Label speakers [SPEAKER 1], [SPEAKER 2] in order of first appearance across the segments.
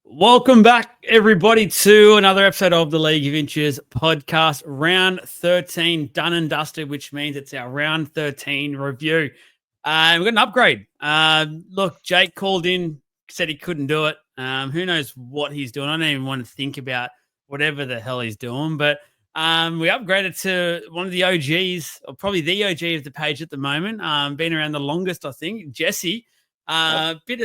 [SPEAKER 1] Welcome back, everybody, to another episode of the League of Inches podcast. Round 13 done and dusted, which means it's our round 13 review. We've got an upgrade. Look, Jake called in, said he couldn't do it. Who knows what he's doing? I don't even want to think about whatever the hell he's doing. But we upgraded to one of the OGs, or probably the OG of the page at the moment. Been around the longest, I think, Jesse. Bit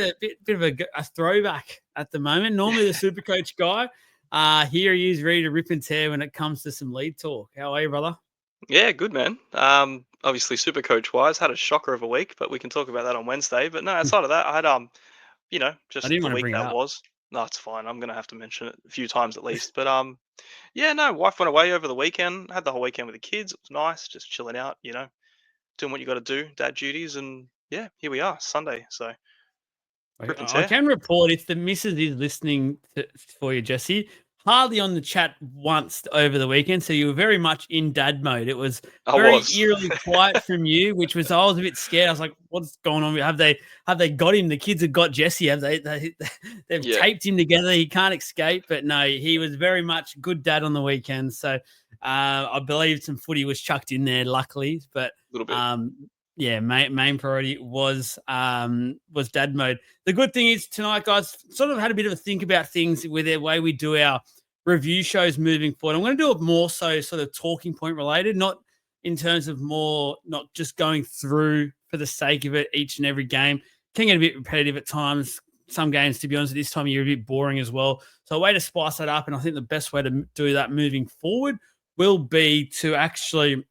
[SPEAKER 1] of a throwback at the moment. Normally the super coach guy. Here he is ready to rip and tear when it comes to some lead talk. How are you, brother?
[SPEAKER 2] Yeah, good man. Obviously super coach wise, had a shocker of a week, but we can talk about that on Wednesday. But no, outside of that, I had
[SPEAKER 1] I
[SPEAKER 2] just
[SPEAKER 1] didn't
[SPEAKER 2] the
[SPEAKER 1] want to
[SPEAKER 2] week
[SPEAKER 1] bring it
[SPEAKER 2] that
[SPEAKER 1] up.
[SPEAKER 2] was. No, it's fine. I'm gonna have to mention it a few times at least. But yeah, no, wife went away over the weekend. Had the whole weekend with the kids. It was nice, just chilling out, doing what you got to do, dad duties, and yeah, here we are, Sunday. So rip and
[SPEAKER 1] I
[SPEAKER 2] tear.
[SPEAKER 1] can report if the missus is listening for you, Jesse. Hardly on the chat once over the weekend, so you were very much in dad mode. It was
[SPEAKER 2] I
[SPEAKER 1] very
[SPEAKER 2] was.
[SPEAKER 1] eerily quiet from you, which was I was a bit scared. I was like, "What's going on? Have they got him? The kids have got Jesse. Have they've
[SPEAKER 2] Yeah,
[SPEAKER 1] taped him together? He can't escape." But no, he was very much good dad on the weekend. So I believe some footy was chucked in there, luckily. But
[SPEAKER 2] a little bit.
[SPEAKER 1] um, yeah, main priority was dad mode. The good thing is tonight, guys, sort of had a bit of a think about things with the way we do our review shows moving forward. I'm going to do it more so sort of talking point related, not in terms of more, not just going through for the sake of it each and every game. Can get a bit repetitive at times. Some games, to be honest, at this time of year, are a bit boring as well. So a way to spice that up, and I think the best way to do that moving forward will be to actually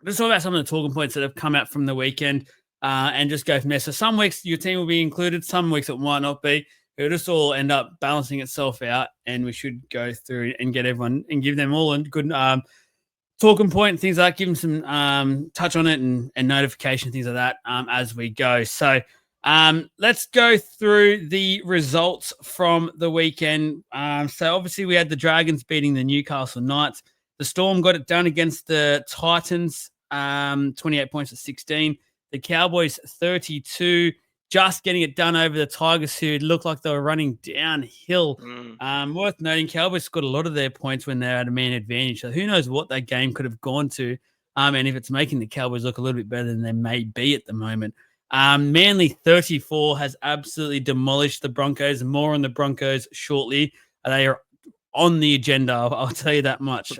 [SPEAKER 1] let's talk about some of the talking points that have come out from the weekend and just go from there. So some weeks your team will be included, some weeks it might not be. It'll just all end up balancing itself out, and we should go through and get everyone and give them all a good talking point and things like that. Give them some touch on it and notification, things like that as we go. So let's go through the results from the weekend. So obviously we had the Dragons beating the Newcastle Knights. The Storm got it done against the Titans, 28 points to 16. The Cowboys, 32, just getting it done over the Tigers, who looked like they were running downhill.
[SPEAKER 2] Mm.
[SPEAKER 1] Worth noting, Cowboys scored a lot of their points when they're at a man advantage. So who knows what that game could have gone to, and if it's making the Cowboys look a little bit better than they may be at the moment. Manly 34 has absolutely demolished the Broncos. More on the Broncos shortly. They are on the agenda, I'll tell you that much.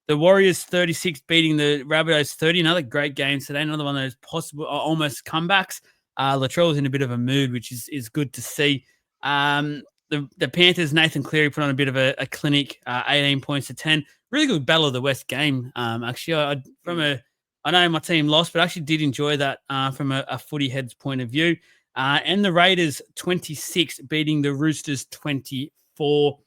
[SPEAKER 1] The Warriors 36 beating the Rabbitohs 30. Another great game today. Another one of those possible almost comebacks. Latrell was in a bit of a mood, which is good to see. The Panthers, Nathan Cleary put on a bit of a clinic, 18 points to 10. Really good battle of the West game. Actually, I know my team lost, but I actually did enjoy that from a footy head's point of view. And the Raiders 26 beating the Roosters 24.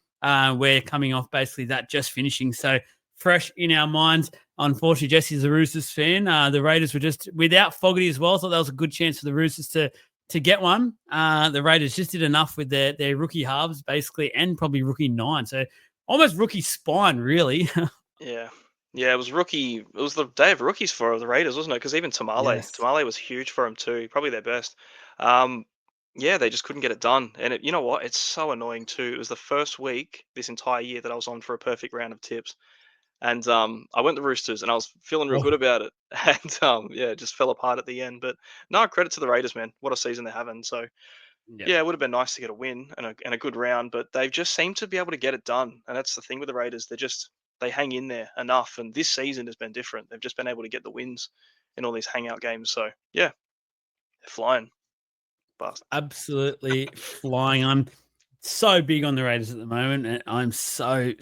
[SPEAKER 1] We're coming off basically that just finishing. So fresh in our minds. Unfortunately, Jesse's a Roosters fan. The Raiders were just without Fogarty as well. So that was a good chance for the Roosters to get one. The Raiders just did enough with their rookie halves, basically, and probably rookie 9. So almost rookie spine, really.
[SPEAKER 2] Yeah. Yeah, it was rookie. It was the day of rookies for the Raiders, wasn't it? Because even
[SPEAKER 1] Yes.
[SPEAKER 2] Tamale was huge for them too. Probably their best. Um, yeah, they just couldn't get it done. And you know what? It's so annoying too. It was the first week this entire year that I was on for a perfect round of tips, and I went the Roosters, and I was feeling real good
[SPEAKER 1] Oh,
[SPEAKER 2] about it. And yeah, it just fell apart at the end. But no, credit to the Raiders, man. What a season they're having. So
[SPEAKER 1] yeah.
[SPEAKER 2] yeah, it would have been nice to get a win and a good round, but they've just seemed to be able to get it done. And that's the thing with the Raiders. They hang in there enough. And this season has been different. They've just been able to get the wins in all these hangout games. So yeah, they're flying. But
[SPEAKER 1] Absolutely flying. I'm so big on the Raiders at the moment, and I'm so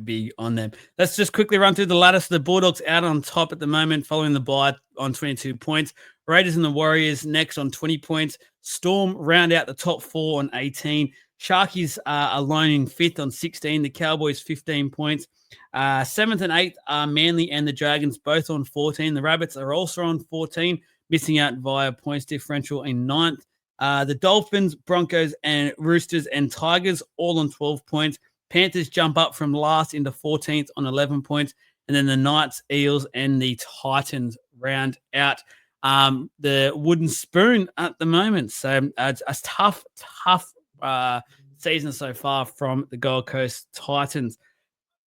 [SPEAKER 1] big on them. Let's just quickly run through the ladder. So the Bulldogs out on top at the moment, following the bye on 22 points. Raiders and the Warriors next on 20 points. Storm round out the top 4 on 18. Sharkies are alone in 5th on 16. The Cowboys 15 points. 7th and 8th are Manly and the Dragons, both on 14. The Rabbits are also on 14, missing out via points differential in 9th. The Dolphins, Broncos, and Roosters and Tigers all on 12 points. Panthers jump up from last into 14th on 11 points. And then the Knights, Eels, and the Titans round out the wooden spoon at the moment. So it's a tough season so far from the Gold Coast Titans.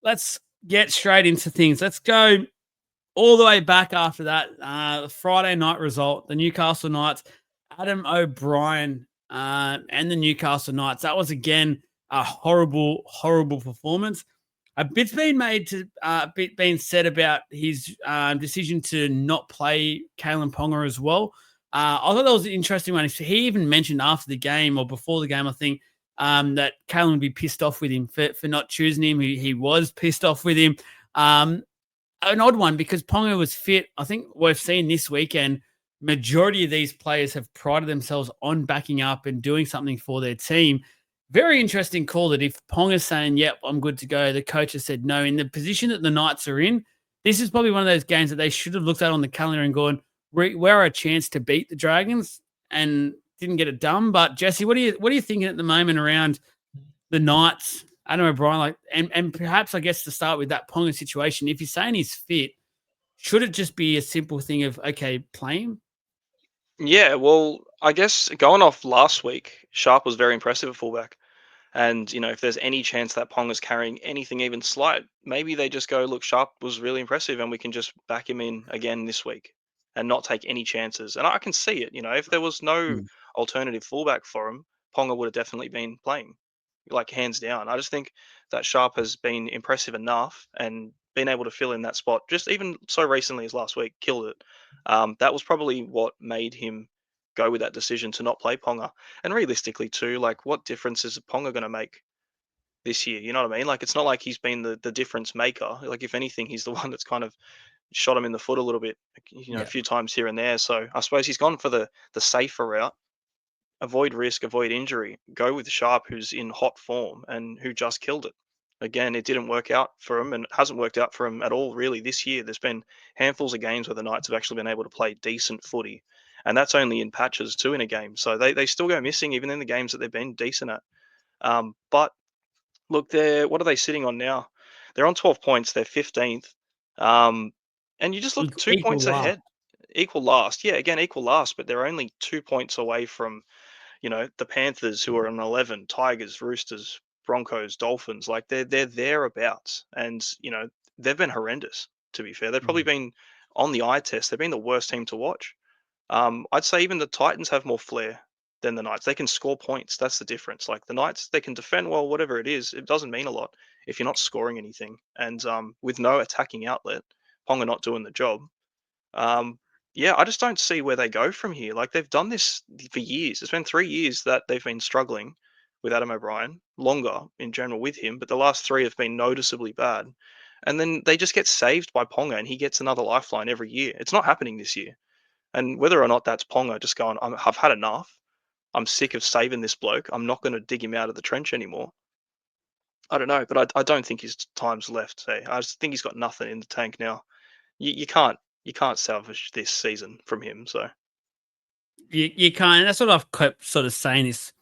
[SPEAKER 1] Let's get straight into things. Let's go all the way back after that. The Friday night result, the Newcastle Knights, Adam O'Brien and the Newcastle Knights. That was, again, a horrible, horrible performance. A bit's been made to bit being said about his decision to not play Kalen Ponga as well. I thought that was an interesting one. He even mentioned after the game or before the game, I think, that Kalen would be pissed off with him for not choosing him. He was pissed off with him. An odd one because Ponga was fit. I think we've seen this weekend, majority of these players have prided themselves on backing up and doing something for their team. Very interesting call that if Ponga's saying, yep, I'm good to go, the coach has said no. In the position that the Knights are in, this is probably one of those games that they should have looked at on the calendar and gone, we're a chance to beat the Dragons, and didn't get it done. But Jesse, what are you thinking at the moment around the Knights, Adam O'Brien, and perhaps I guess to start with that Ponga situation, if you're saying he's fit, should it just be a simple thing of, okay, play him?
[SPEAKER 2] Yeah, well, I guess going off last week, Sharp was very impressive at fullback. And, if there's any chance that Ponga's carrying anything even slight, maybe they just go, look, Sharp was really impressive and we can just back him in again this week and not take any chances. And I can see it, if there was no
[SPEAKER 1] Mm.
[SPEAKER 2] alternative fullback for him, Ponga would have definitely been playing, like hands down. I just think that Sharp has been impressive enough and been able to fill in that spot, just even so recently as last week, killed it. That was probably what made him go with that decision to not play Ponga. And realistically, too, like what difference is Ponga going to make this year? You know what I mean? Like it's not like he's been the difference maker. Like if anything, he's the one that's kind of shot him in the foot a little bit, a
[SPEAKER 1] Yeah.
[SPEAKER 2] few times here and there. So I suppose he's gone for the safer route. Avoid risk, avoid injury. Go with Sharp, who's in hot form and who just killed it. Again, it didn't work out for him, and it hasn't worked out for him at all, really, this year. There's been handfuls of games where the Knights have actually been able to play decent footy, and that's only in patches too in a game. So they still go missing even in the games that they've been decent at. But look, what are they sitting on now? They're on 12 points. They're 15th. And you just look 2 points
[SPEAKER 1] Equal last.
[SPEAKER 2] ahead, equal last. Yeah, again, equal last, but they're only 2 points away from the Panthers, who are on 11, Tigers, Roosters, Broncos, Dolphins. Like they're thereabouts, and they've been horrendous. To be fair, they've probably
[SPEAKER 1] Mm.
[SPEAKER 2] been on the eye test. They've been the worst team to watch. I'd say even the Titans have more flair than the Knights. They can score points. That's the difference. Like the Knights, they can defend well, whatever it is. It doesn't mean a lot if you're not scoring anything. And with no attacking outlet, Ponga not doing the job. Um, yeah, I just don't see where they go from here. Like they've done this for years. It's been 3 years that they've been struggling with Adam O'Brien, longer in general with him, but the last three have been noticeably bad. And then they just get saved by Ponga, and he gets another lifeline every year. It's not happening this year. And whether or not that's Ponga just going, I've had enough. I'm sick of saving this bloke. I'm not going to dig him out of the trench anymore. I don't know, but I don't think his time's left. Hey, I just think he's got nothing in the tank now. You can't salvage this season from him. So
[SPEAKER 1] You can't. That's what I've kept sort of saying this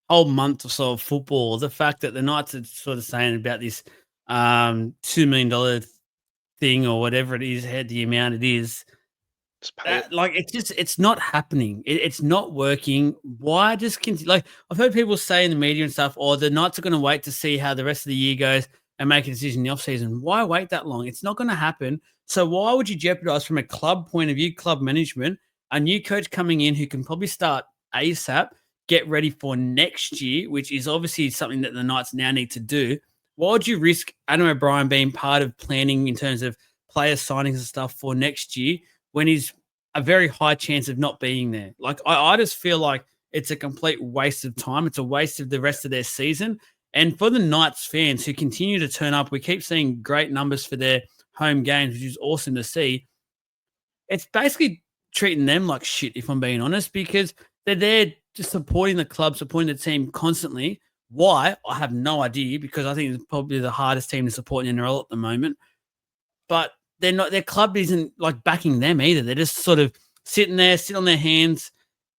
[SPEAKER 1] whole month or so of football. The fact that the Knights are sort of saying about this $2 million thing or whatever it is, the amount it is.
[SPEAKER 2] just pay it.
[SPEAKER 1] Like it's not happening. It's not working. Why just continue? Like I've heard people say in the media and stuff, or the Knights are going to wait to see how the rest of the year goes and make a decision in the off season. Why wait that long? It's not going to happen. So why would you jeopardize from a club point of view, club management, a new coach coming in who can probably start ASAP, get ready for next year, which is obviously something that the Knights now need to do. Why would you risk Adam O'Brien being part of planning in terms of player signings and stuff for next year when he's a very high chance of not being there? Like, I just feel like it's a complete waste of time. It's a waste of the rest of their season. And for the Knights fans who continue to turn up, we keep seeing great numbers for their home games, which is awesome to see. It's basically treating them like shit, if I'm being honest, because they're there just supporting the club, supporting the team constantly. Why? I have no idea, because I think it's probably the hardest team to support in NRL at the moment. But they're not. Their club isn't like backing them either. They're just sort of sitting on their hands,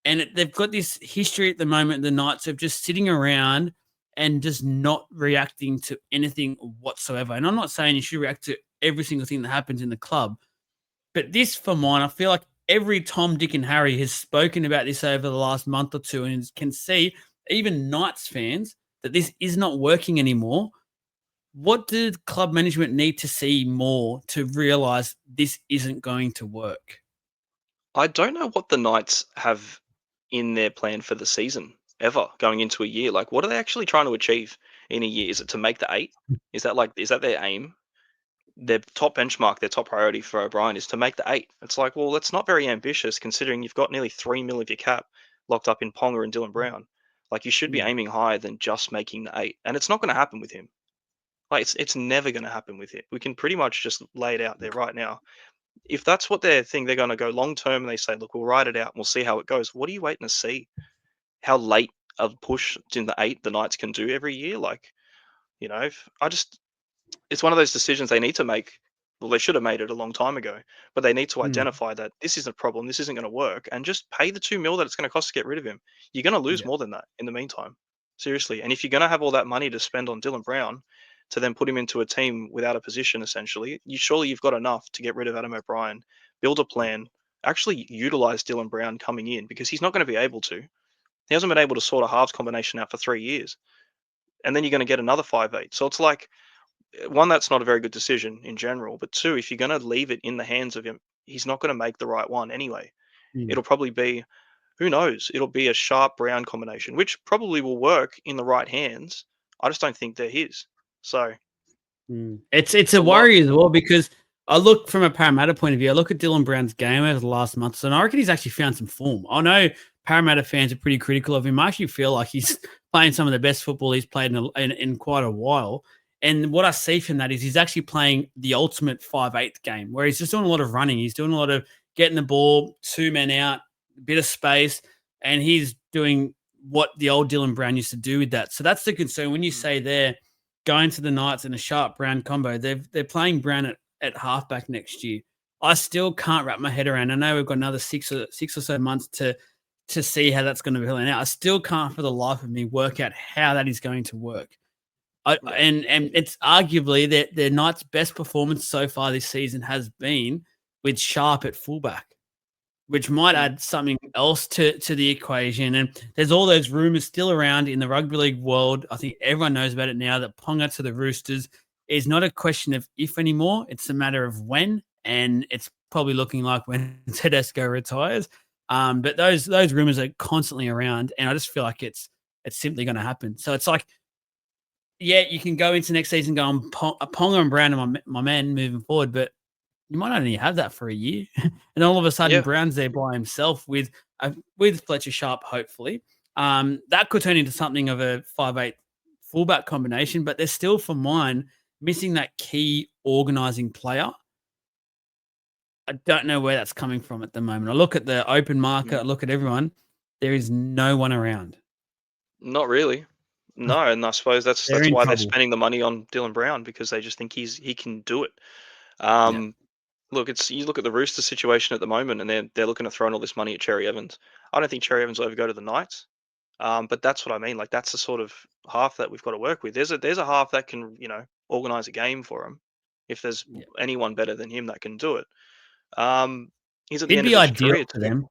[SPEAKER 1] and they've got this history at the moment. The Knights of just sitting around and just not reacting to anything whatsoever. And I'm not saying you should react to every single thing that happens in the club, but this, for mine, I feel like every Tom, Dick, and Harry has spoken about this over the last month or two, and can see even Knights fans that this is not working anymore. What did club management need to see more to realize this isn't going to work?
[SPEAKER 2] I don't know what the Knights have in their plan for the season ever going into a year. Like, what are they actually trying to achieve in a year? Is it to make the eight? Is that their aim? Their top benchmark, their top priority for O'Brien is to make the eight. It's like, well, that's not very ambitious considering you've got nearly 3 mil of your cap locked up in Ponga and Dylan Brown. Like, you should be
[SPEAKER 1] Yeah.
[SPEAKER 2] aiming higher than just making the eight, and it's not going to happen with him. Like, it's never going to happen with it. We can pretty much just lay it out there right now. If that's what they think they're going to go long term, and they say, look, we'll ride it out and we'll see how it goes. What are you waiting to see? How late a push in the eight the Knights can do every year? Like, I just it's one of those decisions they need to make. Well, they should have made it a long time ago, but they need to
[SPEAKER 1] Mm,
[SPEAKER 2] identify that this is a problem, this isn't going to work, and just pay the 2 mil that it's going to cost to get rid of him. You're going to lose
[SPEAKER 1] yeah.
[SPEAKER 2] more than that in the meantime, seriously. And if you're going to have all that money to spend on Dylan Brown to then put him into a team without a position, essentially, you've got enough to get rid of Adam O'Brien, build a plan, actually utilize Dylan Brown coming in because he's not going to be able to. He hasn't been able to sort a halves combination out for 3 years, and then you're going to get another 5'8". So it's like one, that's not a very good decision in general. But two, if you're going to leave it in the hands of him, he's not going to make the right one anyway.
[SPEAKER 1] Mm,
[SPEAKER 2] It'll probably be, who knows? It'll be a sharp brown combination, which probably will work in the right hands. I just don't think they're his. So
[SPEAKER 1] It's
[SPEAKER 2] it's
[SPEAKER 1] a
[SPEAKER 2] a lot.
[SPEAKER 1] worry as well because I look from a Parramatta point of view. I look at Dylan Brown's game over the last month, and I reckon he's actually found some form. I know Parramatta fans are pretty critical of him. I actually feel like he's playing some of the best football he's played in quite a while. And what I see from that is he's actually playing the ultimate 5'8" game where he's just doing a lot of running. He's doing a lot of getting the ball, 2 men out, a bit of space, and he's doing what the old Dylan Brown used to do with that. So that's the concern when you say there going to the Knights in a sharp Brown combo. They're playing Brown at halfback next year. I still can't wrap my head around. I know we've got another six or so months to see how that's going to be playing out. I still can't for the life of me work out how that is going to work.
[SPEAKER 2] Yeah.
[SPEAKER 1] And it's arguably that their Knights' best performance so far this season has been with Sharp at fullback, which might
[SPEAKER 2] Mm.
[SPEAKER 1] add something else to the equation. And there's all those rumors still around in the rugby league world. I think everyone knows about it now that Ponga to the Roosters is not a question of if anymore. It's a matter of when, and it's probably looking like when Tedesco retires. But those rumors are constantly around, and I just feel like it's simply going to happen. So it's like, yeah, you can go into next season going Ponga and Brown are my men moving forward, but you might only have that for a year, and all of a sudden
[SPEAKER 2] Yeah.
[SPEAKER 1] Brown's there by himself with Fletcher Sharp. Hopefully, that could turn into something of a 5'8" fullback combination. But they're still, for mine, missing that key organising player. I don't know where that's coming from at the moment. I look at the open market, I
[SPEAKER 2] Mm.
[SPEAKER 1] look at everyone. There is no one around.
[SPEAKER 2] Not really. No, and I suppose that's
[SPEAKER 1] They're
[SPEAKER 2] that's
[SPEAKER 1] in
[SPEAKER 2] why they're
[SPEAKER 1] trouble.
[SPEAKER 2] spending the money on Dylan Brown because they just think he can do it.
[SPEAKER 1] Yeah,
[SPEAKER 2] Um, Look, it's you look at the Roosters situation at the moment, and they're looking to throw in all this money at Cherry Evans. I don't think Cherry Evans will ever go to the Knights. But that's what I mean. Like that's the sort of half that we've got to work with. There's a half that can organize a game for him. If there's
[SPEAKER 1] yeah.
[SPEAKER 2] anyone better than him that can do it, um, he's at the
[SPEAKER 1] He'd
[SPEAKER 2] end of
[SPEAKER 1] be
[SPEAKER 2] his
[SPEAKER 1] ideal
[SPEAKER 2] career
[SPEAKER 1] for
[SPEAKER 2] too.
[SPEAKER 1] them.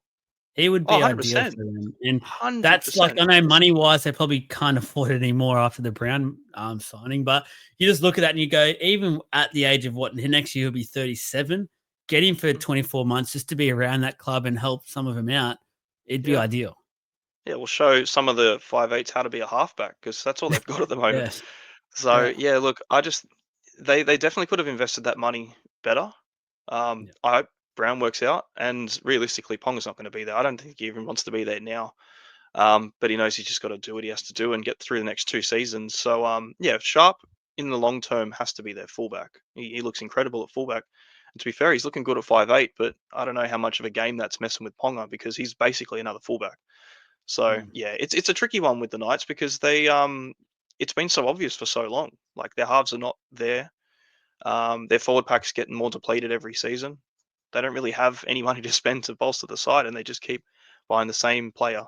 [SPEAKER 1] He would
[SPEAKER 2] Oh,
[SPEAKER 1] be
[SPEAKER 2] 100
[SPEAKER 1] ideal
[SPEAKER 2] percent,
[SPEAKER 1] for them, and
[SPEAKER 2] hundred
[SPEAKER 1] that's like,
[SPEAKER 2] percent.
[SPEAKER 1] I know money wise they probably can't afford it anymore after the Brown signing, but you just look at that and you go, even at the age of what next year he'll be 37, get him for 24 months just to be around that club and help some of them out. It'd be
[SPEAKER 2] Yeah,
[SPEAKER 1] ideal.
[SPEAKER 2] yeah. We'll show some of the 5'8" how to be a halfback because that's all they've got at the moment.
[SPEAKER 1] Yes,
[SPEAKER 2] So
[SPEAKER 1] yeah,
[SPEAKER 2] yeah, look, I just they definitely could have invested that money better.
[SPEAKER 1] yeah,
[SPEAKER 2] I hope Brown works out, and realistically, Ponga's not going to be there. I don't think he even wants to be there now. But he knows he's just got to do what he has to do and get through the next 2 seasons. So yeah, Sharp in the long term has to be their fullback. He looks incredible at fullback. And to be fair, he's looking good at 5'8", but I don't know how much of a game that's messing with Ponga because he's basically another fullback. So
[SPEAKER 1] mm,
[SPEAKER 2] yeah, it's a tricky one with the Knights because it's been so obvious for so long. Like their halves are not there. Their forward pack's getting more depleted every season. They don't really have any money to spend to bolster the side, and they just keep buying the same player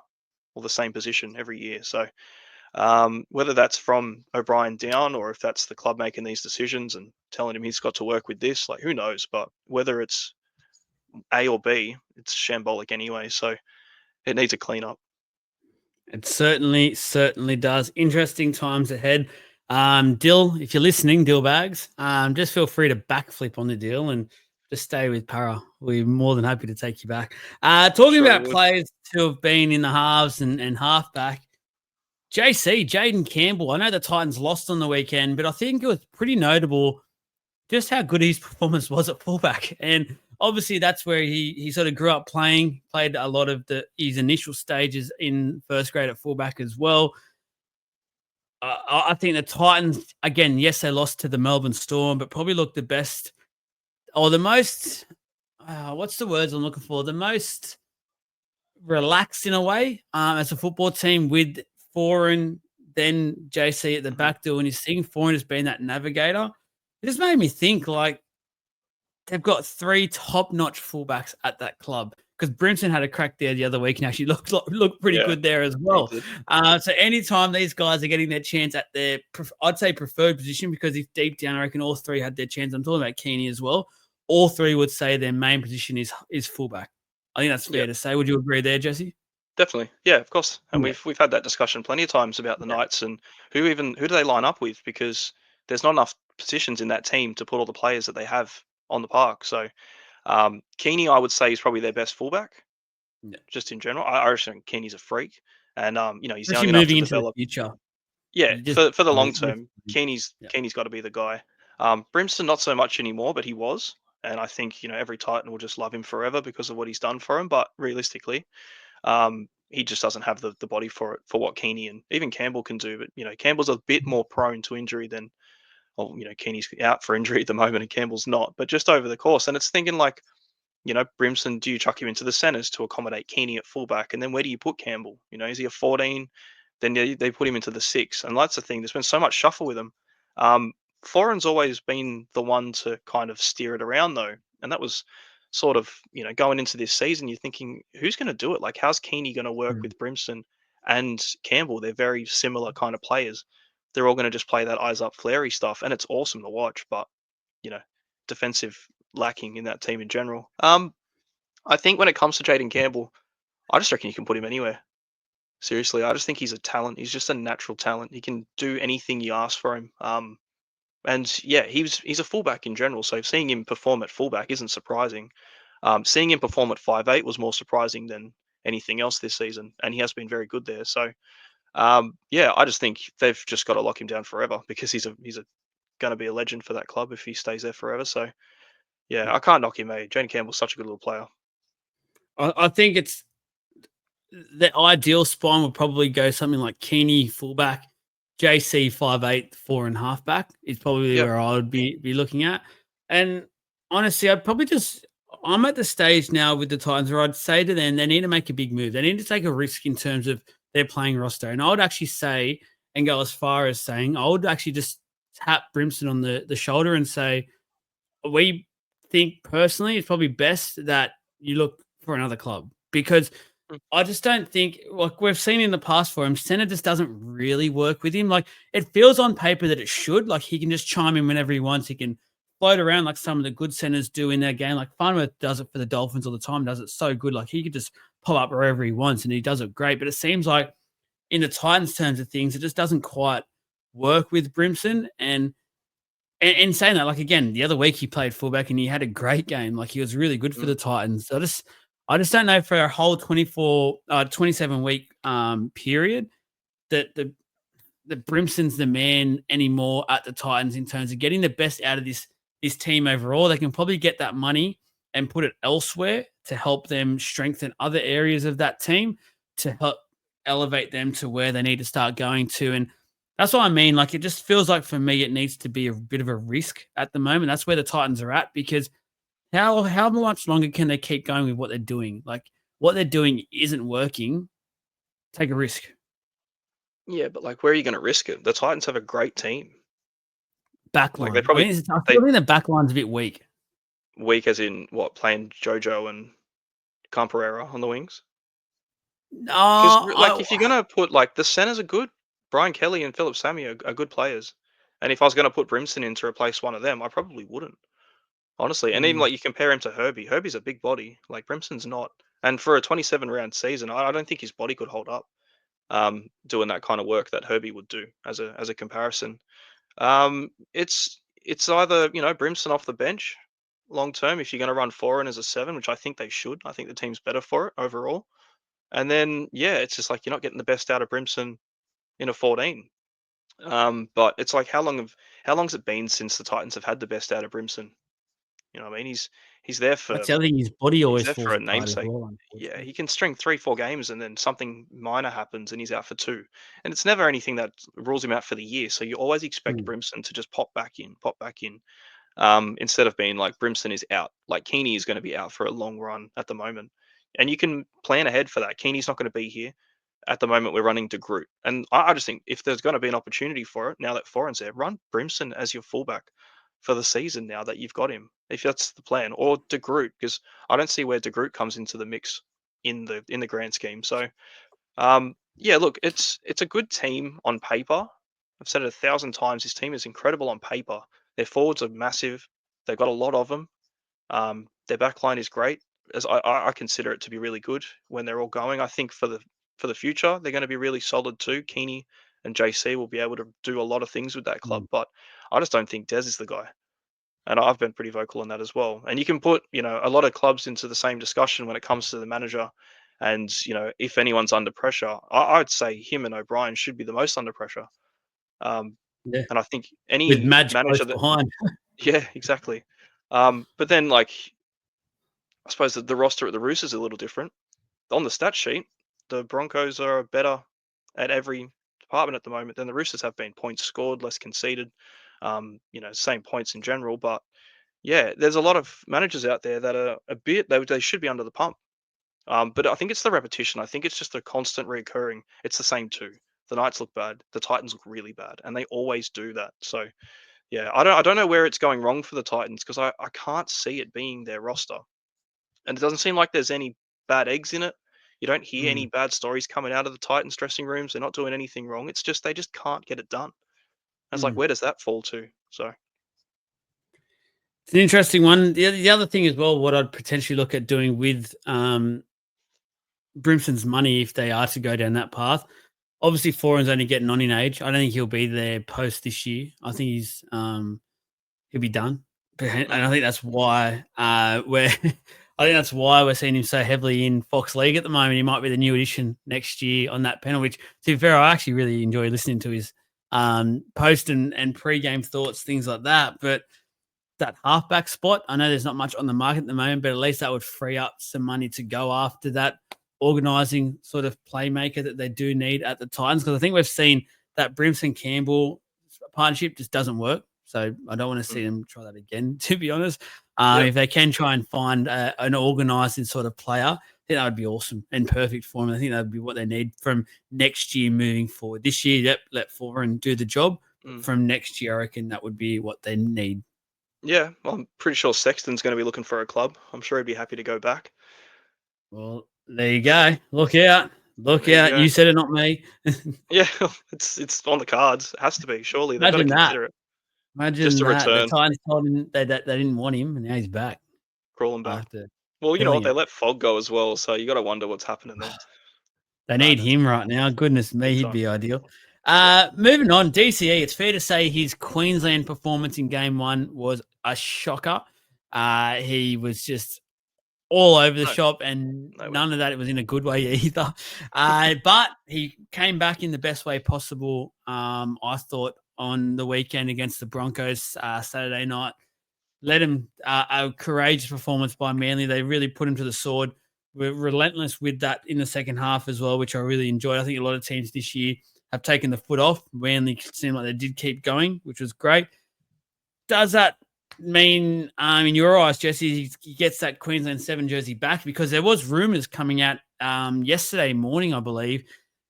[SPEAKER 2] or the same position every year. So whether that's from O'Brien down or if that's the club making these decisions and telling him he's got to work with this, like who knows? But whether it's A or B, it's shambolic anyway. So it needs a clean up.
[SPEAKER 1] It certainly does. Interesting times ahead. Dill, if you're listening, Dill Bags, just feel free to backflip on the deal and just stay with Para. We're more than happy to take you back. Talking
[SPEAKER 2] Sure
[SPEAKER 1] about
[SPEAKER 2] would.
[SPEAKER 1] players who have been in the halves and halfback, JC, Jaden Campbell. I know the Titans lost on the weekend, but I think it was pretty notable just how good his performance was at fullback. And obviously that's where he sort of grew up playing, played a lot of his initial stages in first grade at fullback as well. I think the Titans, again, yes, they lost to the Melbourne Storm, but probably looked the best or the most, what's the words I'm looking for? The most relaxed in a way as a football team with Foreign, then JC at the
[SPEAKER 2] Mhm.
[SPEAKER 1] back doing his thing. Foreign has been that navigator. It just made me think like, they've got 3 top-notch fullbacks at that club because Brimson had a crack there the other week and actually looked pretty
[SPEAKER 2] Yeah,
[SPEAKER 1] good there as
[SPEAKER 2] he
[SPEAKER 1] well.
[SPEAKER 2] did.
[SPEAKER 1] So anytime these guys are getting their chance at their, I'd say preferred position, because if deep down I reckon all 3 had their chance. I'm talking about Keeney as well. All 3 would say their main position is fullback. I think that's
[SPEAKER 2] Yeah.
[SPEAKER 1] fair to say. Would you agree there, Jesse?
[SPEAKER 2] Definitely. Yeah, of course. And
[SPEAKER 1] Yeah,
[SPEAKER 2] we've had that discussion plenty of times about the
[SPEAKER 1] yeah,
[SPEAKER 2] Knights and who do they line up with, because there's not enough positions in that team to put all the players that they have on the park. So Keeney, I would say, is probably their best fullback,
[SPEAKER 1] yeah.
[SPEAKER 2] just in general. I reckon Keeney's a freak, and he's young
[SPEAKER 1] Especially
[SPEAKER 2] enough to
[SPEAKER 1] moving into the
[SPEAKER 2] develop.
[SPEAKER 1] future.
[SPEAKER 2] Yeah,
[SPEAKER 1] You just
[SPEAKER 2] for the long
[SPEAKER 1] with
[SPEAKER 2] term,
[SPEAKER 1] yeah.
[SPEAKER 2] Keeney's got to be the guy. Brimson not so much anymore, but he was, and I think every Titan will just love him forever because of what he's done for him. But realistically, he just doesn't have the body for it, for what Keeney and even Campbell can do. But Campbell's a bit more prone to injury than, well, Keeney's out for injury at the moment and Campbell's not. But just over the course, and it's thinking like, Brimson, do you chuck him into the centres to accommodate Keeney at fullback, and then where do you put Campbell? Is he a 14? Then they put him into the six, and that's the thing. There's been so much shuffle with him. Foreign's always been the one to kind of steer it around though, and that was sort of going into this season. You're thinking, who's going to do it? Like, how's Keeney going to work
[SPEAKER 1] Mm.
[SPEAKER 2] with Brimson and Campbell? They're very similar kind of players. They're all going to just play that eyes up flary stuff, and it's awesome to watch. But you know, defensive lacking in that team in general. I think when it comes to Jaden Campbell, I just reckon you can put him anywhere. Seriously, I just think he's a talent. He's just a natural talent. He can do anything you ask for him. And yeah, he's a fullback in general. So seeing him perform at fullback isn't surprising. Seeing him perform at 5'8" was more surprising than anything else this season, and he has been very good there. So yeah, I just think they've just got to lock him down forever because he's going to be a legend for that club if he stays there forever. So yeah,
[SPEAKER 1] Yeah.
[SPEAKER 2] I can't knock him. Jaden Campbell's such a good little player.
[SPEAKER 1] I think it's the ideal spine would probably go something like Keeney fullback, JC 5'8", 4 and halfback is probably
[SPEAKER 2] Yeah.
[SPEAKER 1] where I would be looking at. And honestly, I'm at the stage now with the Titans where I'd say to them they need to make a big move. They need to take a risk in terms of their playing roster. And I would actually say and go as far as saying I would actually just tap Brimson on the shoulder and say, we think personally it's probably best that you look for another club because
[SPEAKER 2] Mm.
[SPEAKER 1] I just don't think, like we've seen in the past for him, Senna just doesn't really work with him. Like it feels on paper that it should. Like he can just chime in whenever he wants. He can float around like some of the good centers do in their game. Like Farnworth does it for the Dolphins all the time, does it so good. Like he could just pop up wherever he wants and he does it great. But it seems like in the Titans terms of things, it just doesn't quite work with Brimson. And saying that, like again, the other week he played fullback and he had a great game. Like he was really good for
[SPEAKER 2] Mm.
[SPEAKER 1] the Titans. I just don't know for a whole 27 week period that the Brimson's the man anymore at the Titans in terms of getting the best out of this team overall. They can probably get that money and put it elsewhere to help them strengthen other areas of that team to help elevate them to where they need to start going to. And that's what I mean. Like it just feels like for me, it needs to be a bit of a risk at the moment. That's where the Titans are at because how much longer can they keep going with what they're doing? Like what they're doing isn't working. Take a risk.
[SPEAKER 2] Yeah, but like, where are you going to risk it? The Titans have a great team. Like,
[SPEAKER 1] Backline. I
[SPEAKER 2] they
[SPEAKER 1] still think the backline's a bit weak.
[SPEAKER 2] weak as in what, playing Jojo and Camperera on the wings.
[SPEAKER 1] No,
[SPEAKER 2] Because like, if you're gonna put like the centers are good, Brian Kelly and Philip Sammy are good players. And if I was gonna put Brimson in to replace one of them, I probably wouldn't, honestly. And even
[SPEAKER 1] mm,
[SPEAKER 2] like you compare him to Herbie, Herbie's a big body, like Brimson's not. And for a 27 round season, I don't think his body could hold up. doing that kind of work that Herbie would do as a comparison. It's either Brimson off the bench long term if you're going to run Foreign as a 7, which I think they should. I think the team's better for it overall. And then yeah, it's just like you're not getting the best out of Brimson in a 14. But it's like how long's it been since the Titans have had the best out of Brimson? You know what I mean? He's there
[SPEAKER 1] That's
[SPEAKER 2] for
[SPEAKER 1] the other thing. His body
[SPEAKER 2] he's
[SPEAKER 1] always
[SPEAKER 2] there for
[SPEAKER 1] falls
[SPEAKER 2] a
[SPEAKER 1] apart as
[SPEAKER 2] namesake.
[SPEAKER 1] well,
[SPEAKER 2] Yeah,
[SPEAKER 1] unfortunately.
[SPEAKER 2] he can string 3, 4 games and then something minor happens and he's out for 2. And it's never anything that rules him out for the year. So you always expect
[SPEAKER 1] Mm,
[SPEAKER 2] Brimson to just pop back in. Instead of being like Brimson is out. Like Keeney is going to be out for a long run at the moment. And you can plan ahead for that. Keeney's not going to be here. At the moment, we're running De Groot. And I just think if there's going to be an opportunity for it, now that Foreign's there, run Brimson as your fullback for the season now that you've got him, if that's the plan. Or De Groot, because I don't see where De Groot comes into the mix in the grand scheme. So yeah, look, it's a good team on paper. I've said it 1,000 times. This team is incredible on paper. Their forwards are massive. They've got a lot of them. Their backline is great. As I consider it to be really good when they're all going. I think for the future they're going to be really solid too. Keeney and JC will be able to do a lot of things with that club,
[SPEAKER 1] mm.
[SPEAKER 2] but I just don't think Des is the guy. And I've been pretty vocal on that as well. And you can put, a lot of clubs into the same discussion when it comes to the manager. And, if anyone's under pressure, I'd say him and O'Brien should be the most under pressure. Um,
[SPEAKER 1] Yeah,
[SPEAKER 2] and I think
[SPEAKER 1] with
[SPEAKER 2] any
[SPEAKER 1] Madge
[SPEAKER 2] manager
[SPEAKER 1] close
[SPEAKER 2] that,
[SPEAKER 1] behind.
[SPEAKER 2] yeah, exactly. But then, like, I suppose the roster at the Roosters is a little different. On the stat sheet, the Broncos are better at every department at the moment than the Roosters have been. Points scored, less conceded, same points in general. But yeah, there's a lot of managers out there that are a bit, they should be under the pump. But I think it's the repetition. I think it's just the constant reoccurring. It's the same two. The Knights look bad. The Titans look really bad, and they always do that. So yeah, I don't know where it's going wrong for the Titans because I can't see it being their roster, and it doesn't seem like there's any bad eggs in it. You don't hear any
[SPEAKER 1] Mm.
[SPEAKER 2] bad stories coming out of the Titans dressing rooms. They're not doing anything wrong. It's just they just can't get it done. And it's like,
[SPEAKER 1] Mm.
[SPEAKER 2] where does that fall to? So
[SPEAKER 1] It's an interesting one. The other thing as well, what I'd potentially look at doing with Brimson's money if they are to go down that path. Obviously, Foreign's only getting on in age. I don't think he'll be there post this year. I think he'll be done. And
[SPEAKER 2] mm,
[SPEAKER 1] I think that's why we're I think that's why we're seeing him so heavily in Fox League at the moment. He might be the new addition next year on that panel, which to be fair, I actually really enjoy listening to his post and pre-game thoughts, things like that. But that halfback spot, I know there's not much on the market at the moment, but at least that would free up some money to go after that organising sort of playmaker that they do need at the Titans. Because I think we've seen that Brimson Campbell partnership just doesn't work. So I don't want to see
[SPEAKER 2] mm,
[SPEAKER 1] them try that again, to be honest.
[SPEAKER 2] yeah,
[SPEAKER 1] If they can try and find an organising sort of player, I think that would be awesome and perfect for them. I think that would be what they need from next year moving forward. This year, yep, let Foreign do the job. But
[SPEAKER 2] mm.
[SPEAKER 1] from next year, I reckon that would be what they need.
[SPEAKER 2] Yeah, well, I'm pretty sure Sexton's going to be looking for a club. I'm sure he'd be happy to go back.
[SPEAKER 1] Well, there you go. Look out. Look
[SPEAKER 2] There you
[SPEAKER 1] out.
[SPEAKER 2] go.
[SPEAKER 1] You said it, not me.
[SPEAKER 2] Yeah, it's on the cards. It has to be. Surely they've got to
[SPEAKER 1] Imagine that.
[SPEAKER 2] consider it. Just
[SPEAKER 1] Imagine
[SPEAKER 2] a
[SPEAKER 1] that. The
[SPEAKER 2] return,
[SPEAKER 1] Titans told him they didn't want him, and now he's back
[SPEAKER 2] crawling back.
[SPEAKER 1] after
[SPEAKER 2] Well, you know
[SPEAKER 1] killing
[SPEAKER 2] what? They
[SPEAKER 1] it.
[SPEAKER 2] let Fog go as well, so you got to wonder what's happening there.
[SPEAKER 1] They need
[SPEAKER 2] Madness,
[SPEAKER 1] him right now. Goodness me,
[SPEAKER 2] big
[SPEAKER 1] he'd
[SPEAKER 2] time.
[SPEAKER 1] be ideal.
[SPEAKER 2] Yeah.
[SPEAKER 1] Moving on, DCE. It's fair to say his Queensland performance in game one was a shocker. He was just all over the
[SPEAKER 2] No,
[SPEAKER 1] shop, and
[SPEAKER 2] no way.
[SPEAKER 1] none of that it was in a good way either. But he came back in the best way possible. I thought on the weekend against the Broncos Saturday night. Let him a courageous performance by Manly. They really put him to the sword. We're relentless with that in the second half as well, which I really enjoyed. I think a lot of teams this year have taken the foot off. Manly seemed like they did keep going, which was great. Does that mean, in your eyes, Jesse, he gets that Queensland 7 jersey back? Because there was rumours coming out yesterday morning, I believe,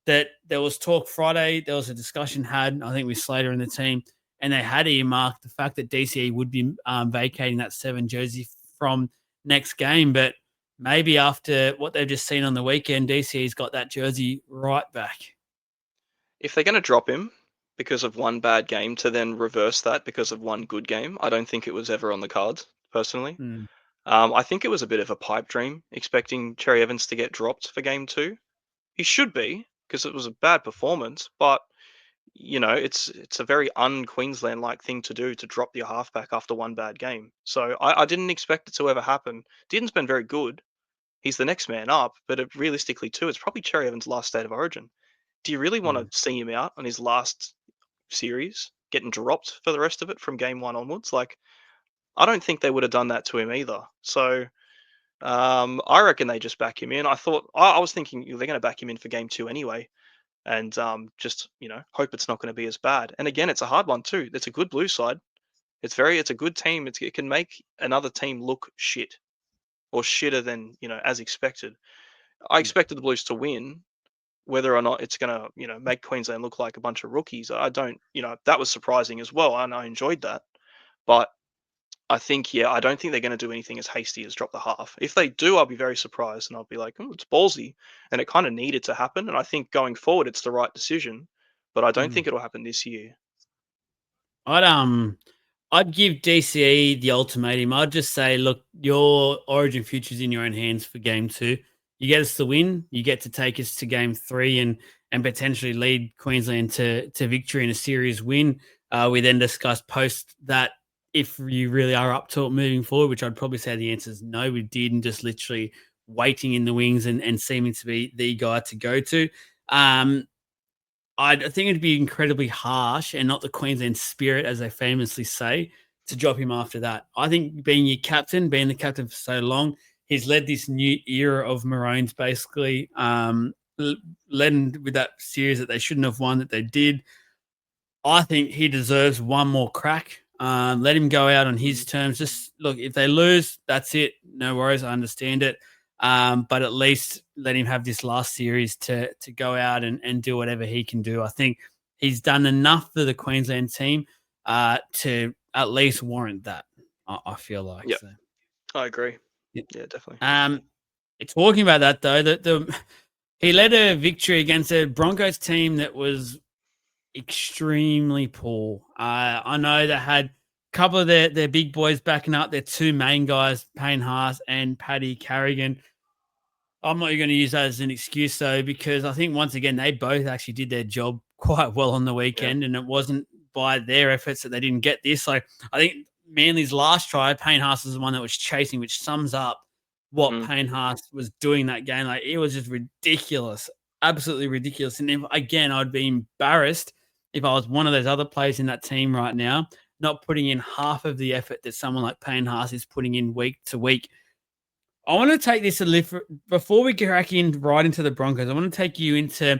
[SPEAKER 1] that there was talk Friday. There was a discussion had, I think, with Slater and the team, and they had earmarked the fact that DCE would be vacating that 7 jersey from next game. But maybe after what they've just seen on the weekend, DCE's got that jersey right back.
[SPEAKER 2] If they're going to drop him because of one bad game to then reverse that because of one good game, I don't think it was ever on the cards, personally.
[SPEAKER 1] Mm,
[SPEAKER 2] I think it was a bit of a pipe dream expecting Cherry Evans to get dropped for game two. He should be, because it was a bad performance, but it's a very un-Queensland like thing to do, to drop your halfback after one bad game. So I didn't expect it to ever happen. Dearden's been very good. He's the next man up, but realistically too, it's probably Cherry Evans' last state of origin. Do you really want
[SPEAKER 1] Mm.
[SPEAKER 2] to see him out on his last series, getting dropped for the rest of it from game one onwards? Like, I don't think they would have done that to him either. So I reckon they just back him in. I was thinking they're going to back him in for game two anyway, and just hope it's not going to be as bad. And again, it's a hard one too. It's a good blue side. It's a good team. It can make another team look shit, or shitter than as expected. I
[SPEAKER 1] Yeah.
[SPEAKER 2] expected the Blues to win. Whether or not it's going to make Queensland look like a bunch of rookies, I don't. That was surprising as well, and I enjoyed that. But I think, I don't think they're going to do anything as hasty as drop the half. If they do, I'll be very surprised, and I'll be like, oh, it's ballsy, and it kind of needed to happen. And I think going forward, it's the right decision, but I don't
[SPEAKER 1] Mhm.
[SPEAKER 2] think it'll happen this year.
[SPEAKER 1] I'd I'd give DCE the ultimatum. I'd just say, look, your Origin future's in your own hands for game two. You get us the win. You get to take us to game three and potentially lead Queensland to victory in a series win. We then discuss post that if you really are up to it moving forward, which I'd probably say the answer is no. We didn't, just literally waiting in the wings and seeming to be the guy to go to. Um, I think it'd be incredibly harsh and not the Queensland spirit, as they famously say, to drop him after that. I think being your captain, being the captain for so long, he's led this new era of Maroons, basically, led with that series that they shouldn't have won, that they did. I think he deserves one more crack. Let him go out on his terms. Just look, if they lose, that's it. No worries. I understand it. But at least let him have this last series to go out and do whatever he can do. I think he's done enough for the Queensland team to at least warrant that. I feel like
[SPEAKER 2] Yeah,
[SPEAKER 1] so.
[SPEAKER 2] I agree.
[SPEAKER 1] Yeah.
[SPEAKER 2] Yeah, definitely.
[SPEAKER 1] Um, talking about that though, he led a victory against a Broncos team that was extremely poor. I know they had a couple of their big boys backing up, their two main guys, Payne Haas and Paddy Carrigan. I'm not going to use that as an excuse though, because I think once again they both actually did their job quite well on the
[SPEAKER 2] Yeah.
[SPEAKER 1] weekend, and it wasn't by their efforts that they didn't get this. Like I think Manly's last try, Payne Haas was the one that was chasing, which sums up what
[SPEAKER 2] Mm.
[SPEAKER 1] Payne Haas was doing that game. Like it was just ridiculous, absolutely ridiculous. And if, again, I'd be embarrassed if I was one of those other players in that team right now, not putting in half of the effort that someone like Payne Haas is putting in week to week. I want to take this a little before we crack in right into the Broncos. I want to take you into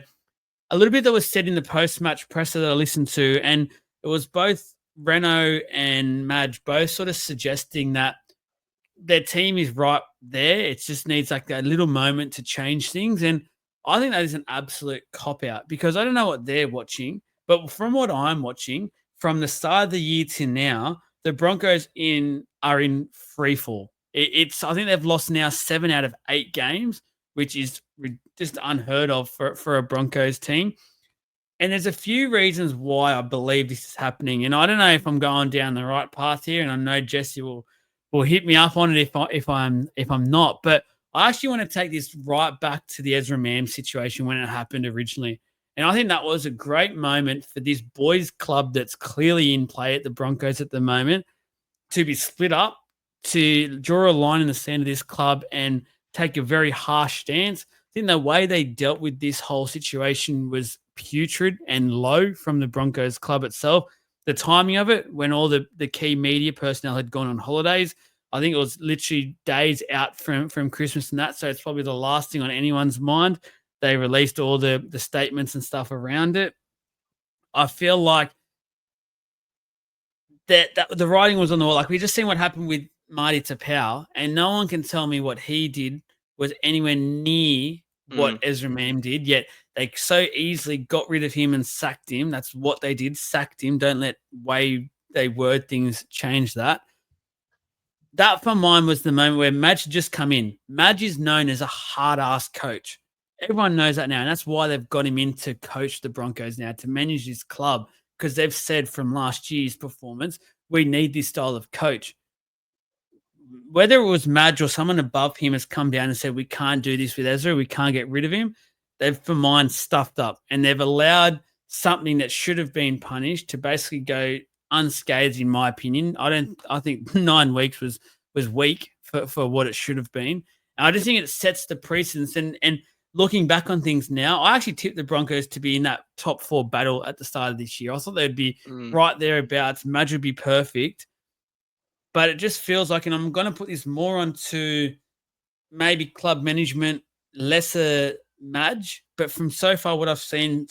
[SPEAKER 1] a little bit that was said in the post-match presser that I listened to, and it was both Reno and Madge both sort of suggesting that their team is right there. It just needs like a little moment to change things, and I think that is an absolute cop out because I don't know what they're watching, but from what I'm watching, from the start of the year to now, the Broncos are in free fall. It's I think they've lost now 7 out of 8 games, which is just unheard of for a Broncos team. And there's a few reasons why I believe this is happening, and I don't know if I'm going down the right path here. And I know Jesse will hit me up on it if I'm not. But I actually want to take this right back to the Ezra Mam situation when it happened originally, and I think that was a great moment for this boys' club that's clearly in play at the Broncos at the moment to be split up, to draw a line in the sand of this club and take a very harsh stance. I think the way they dealt with this whole situation was putrid and low from the Broncos club itself. The timing of it, when all the key media personnel had gone on holidays, I think it was literally days out from Christmas and that. So it's probably the last thing on anyone's mind. They released all the statements and stuff around it. I feel like that the writing was on the wall. Like we just seen what happened with Marty Tapau, and no one can tell me what he did was anywhere near what
[SPEAKER 2] Mm.
[SPEAKER 1] Ezra Mam did. Yet they so easily got rid of him and sacked him. That's what they did, sacked him. Don't let way they word things change that. That for mine was the moment where Madge had just come in. Madge is known as a hard ass coach. Everyone knows that now, and that's why they've got him in to coach the Broncos now, to manage this club, because they've said from last year's performance, we need this style of coach. Whether it was Madge or someone above him has come down and said, we can't do this with Ezra, we can't get rid of him. they've, for mine, stuffed up, and they've allowed something that should have been punished to basically go unscathed, in my opinion. I think 9 weeks was weak for what it should have been. And I just think it sets the precedence. And looking back on things now, I actually tipped the Broncos to be in that top 4 battle at the start of this year. I thought they'd be right thereabouts. Madge would be perfect. But it just feels like, and I'm going to put this more onto maybe club management, lesser Madge. But from so far, what I've seen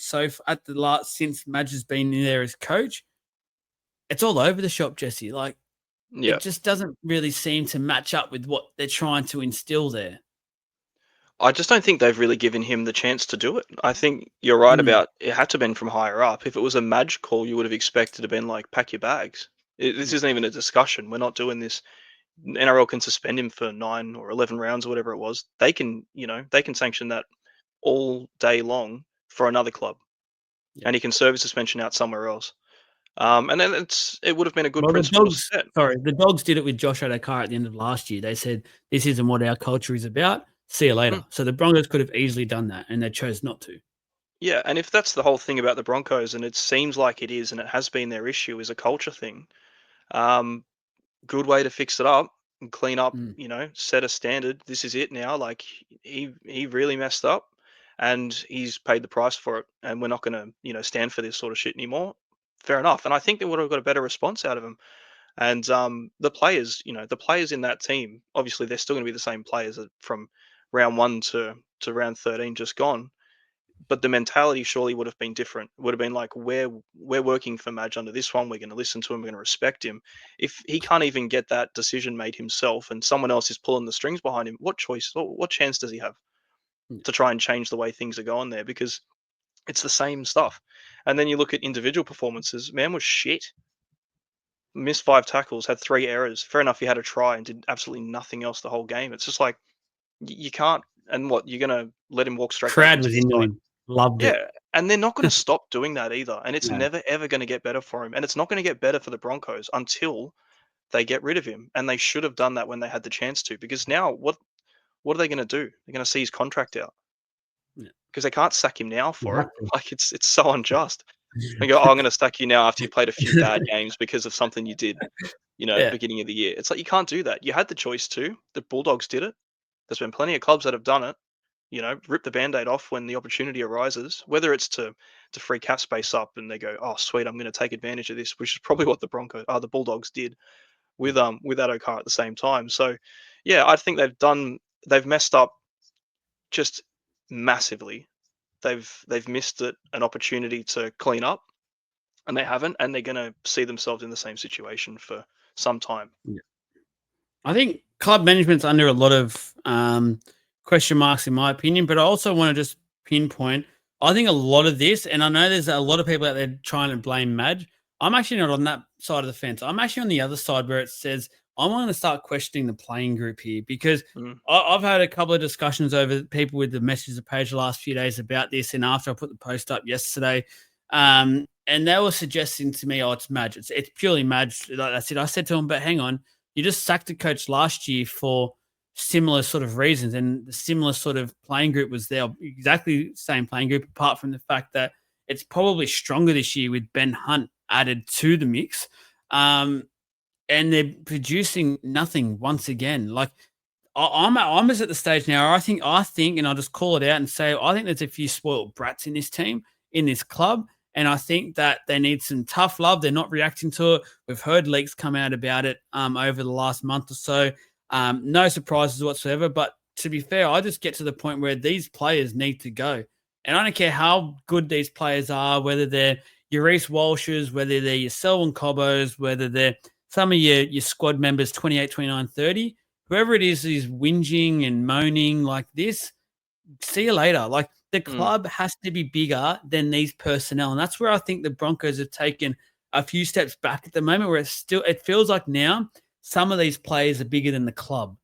[SPEAKER 1] at the last, since Madge has been in there as coach, it's all over the shop, Jesse. Like, it just doesn't really seem to match up with what they're trying to instill there.
[SPEAKER 2] I just don't think they've really given him the chance to do it. I think you're right about it had to have been from higher up. If it was a Madge call, you would have expected to have been like, pack your bags. This isn't even a discussion. We're not doing this. NRL can suspend him for 9 or 11 rounds or whatever it was. They can, they can sanction that all day long for another club, and he can serve his suspension out somewhere else. And then it would have been a good principle to set.
[SPEAKER 1] Sorry, the Dogs did it with Josh Adokar at the end of last year. They said, this isn't what our culture is about. See you later. So the Broncos could have easily done that, and they chose not to.
[SPEAKER 2] Yeah, and if that's the whole thing about the Broncos, and it seems like it is, and it has been their issue, is a culture thing. Good way to fix it up and clean up. Set a standard. This is it now. Like, he really messed up, and he's paid the price for it. And we're not going to stand for this sort of shit anymore. Fair enough. And I think they would have got a better response out of him. And the players, the players in that team, obviously they're still going to be the same players from round 1 to round 13 just gone. But the mentality surely would have been different. It would have been like, we're working for Madge under this one. We're going to listen to him. We're going to respect him. If he can't even get that decision made himself, and someone else is pulling the strings behind him, what choice? What chance does he have to try and change the way things are going there? Because it's the same stuff. And then you look at individual performances. Man was shit. Missed 5 tackles, had 3 errors. Fair enough, he had a try and did absolutely nothing else the whole game. It's just like, you can't. And what, you're going to let him walk straight back
[SPEAKER 1] Crowd
[SPEAKER 2] into
[SPEAKER 1] was
[SPEAKER 2] the
[SPEAKER 1] into
[SPEAKER 2] side?
[SPEAKER 1] him. Loved it.
[SPEAKER 2] Yeah, and they're not going to stop doing that either. And it's
[SPEAKER 1] No.
[SPEAKER 2] never, ever going to get better for him. And it's not going to get better for the Broncos until they get rid of him. And they should have done that when they had the chance to. Because now, what are they going to do? They're going to see his contract out. Because they can't sack him now for it. Like, it's so unjust. And go, oh, I'm going to sack you now after you played a few bad games because of something you did, at the beginning of the year. It's like, you can't do that. You had the choice to. The Bulldogs did it. There's been plenty of clubs that have done it. Rip the Band-Aid off when the opportunity arises, whether it's to free cap space up and they go, oh, sweet, I'm going to take advantage of this, which is probably what the Bulldogs did with Adokar at the same time. So, yeah, I think they've messed up just massively. They've missed an opportunity to clean up, and they haven't, and they're going to see themselves in the same situation for some time.
[SPEAKER 1] Yeah. I think club management's under a lot of question marks, in my opinion, but I also want to just pinpoint, I think a lot of this, and I know there's a lot of people out there trying to blame Madge. I'm actually not on that side of the fence. I'm actually on the other side where it says I'm going to start questioning the playing group here, because I've had a couple of discussions over people with the messages page the last few days about this, and after I put the post up yesterday, and they were suggesting to me, oh, it's Madge. It's purely Madge. Like that's it. I said to them, but hang on, you just sacked a coach last year for similar sort of reasons, and the similar sort of playing group was there, exactly the same playing group, apart from the fact that it's probably stronger this year with Ben Hunt added to the mix. And they're producing nothing once again. Like, I'm just at the stage now. I think, and I'll just call it out and say, I think there's a few spoiled brats in this team, in this club. And I think that they need some tough love. They're not reacting to it. We've heard leaks come out about it over the last month or so. No surprises whatsoever. But to be fair, I just get to the point where these players need to go. And I don't care how good these players are, whether they're your Reece Walshes, whether they're your Selwyn Cobbos, whether they're some of your squad members, 28, 29, 30, whoever it is whinging and moaning like this, see you later. Like, the club has to be bigger than these personnel. And that's where I think the Broncos have taken a few steps back at the moment, where it feels like now some of these players are bigger than the club.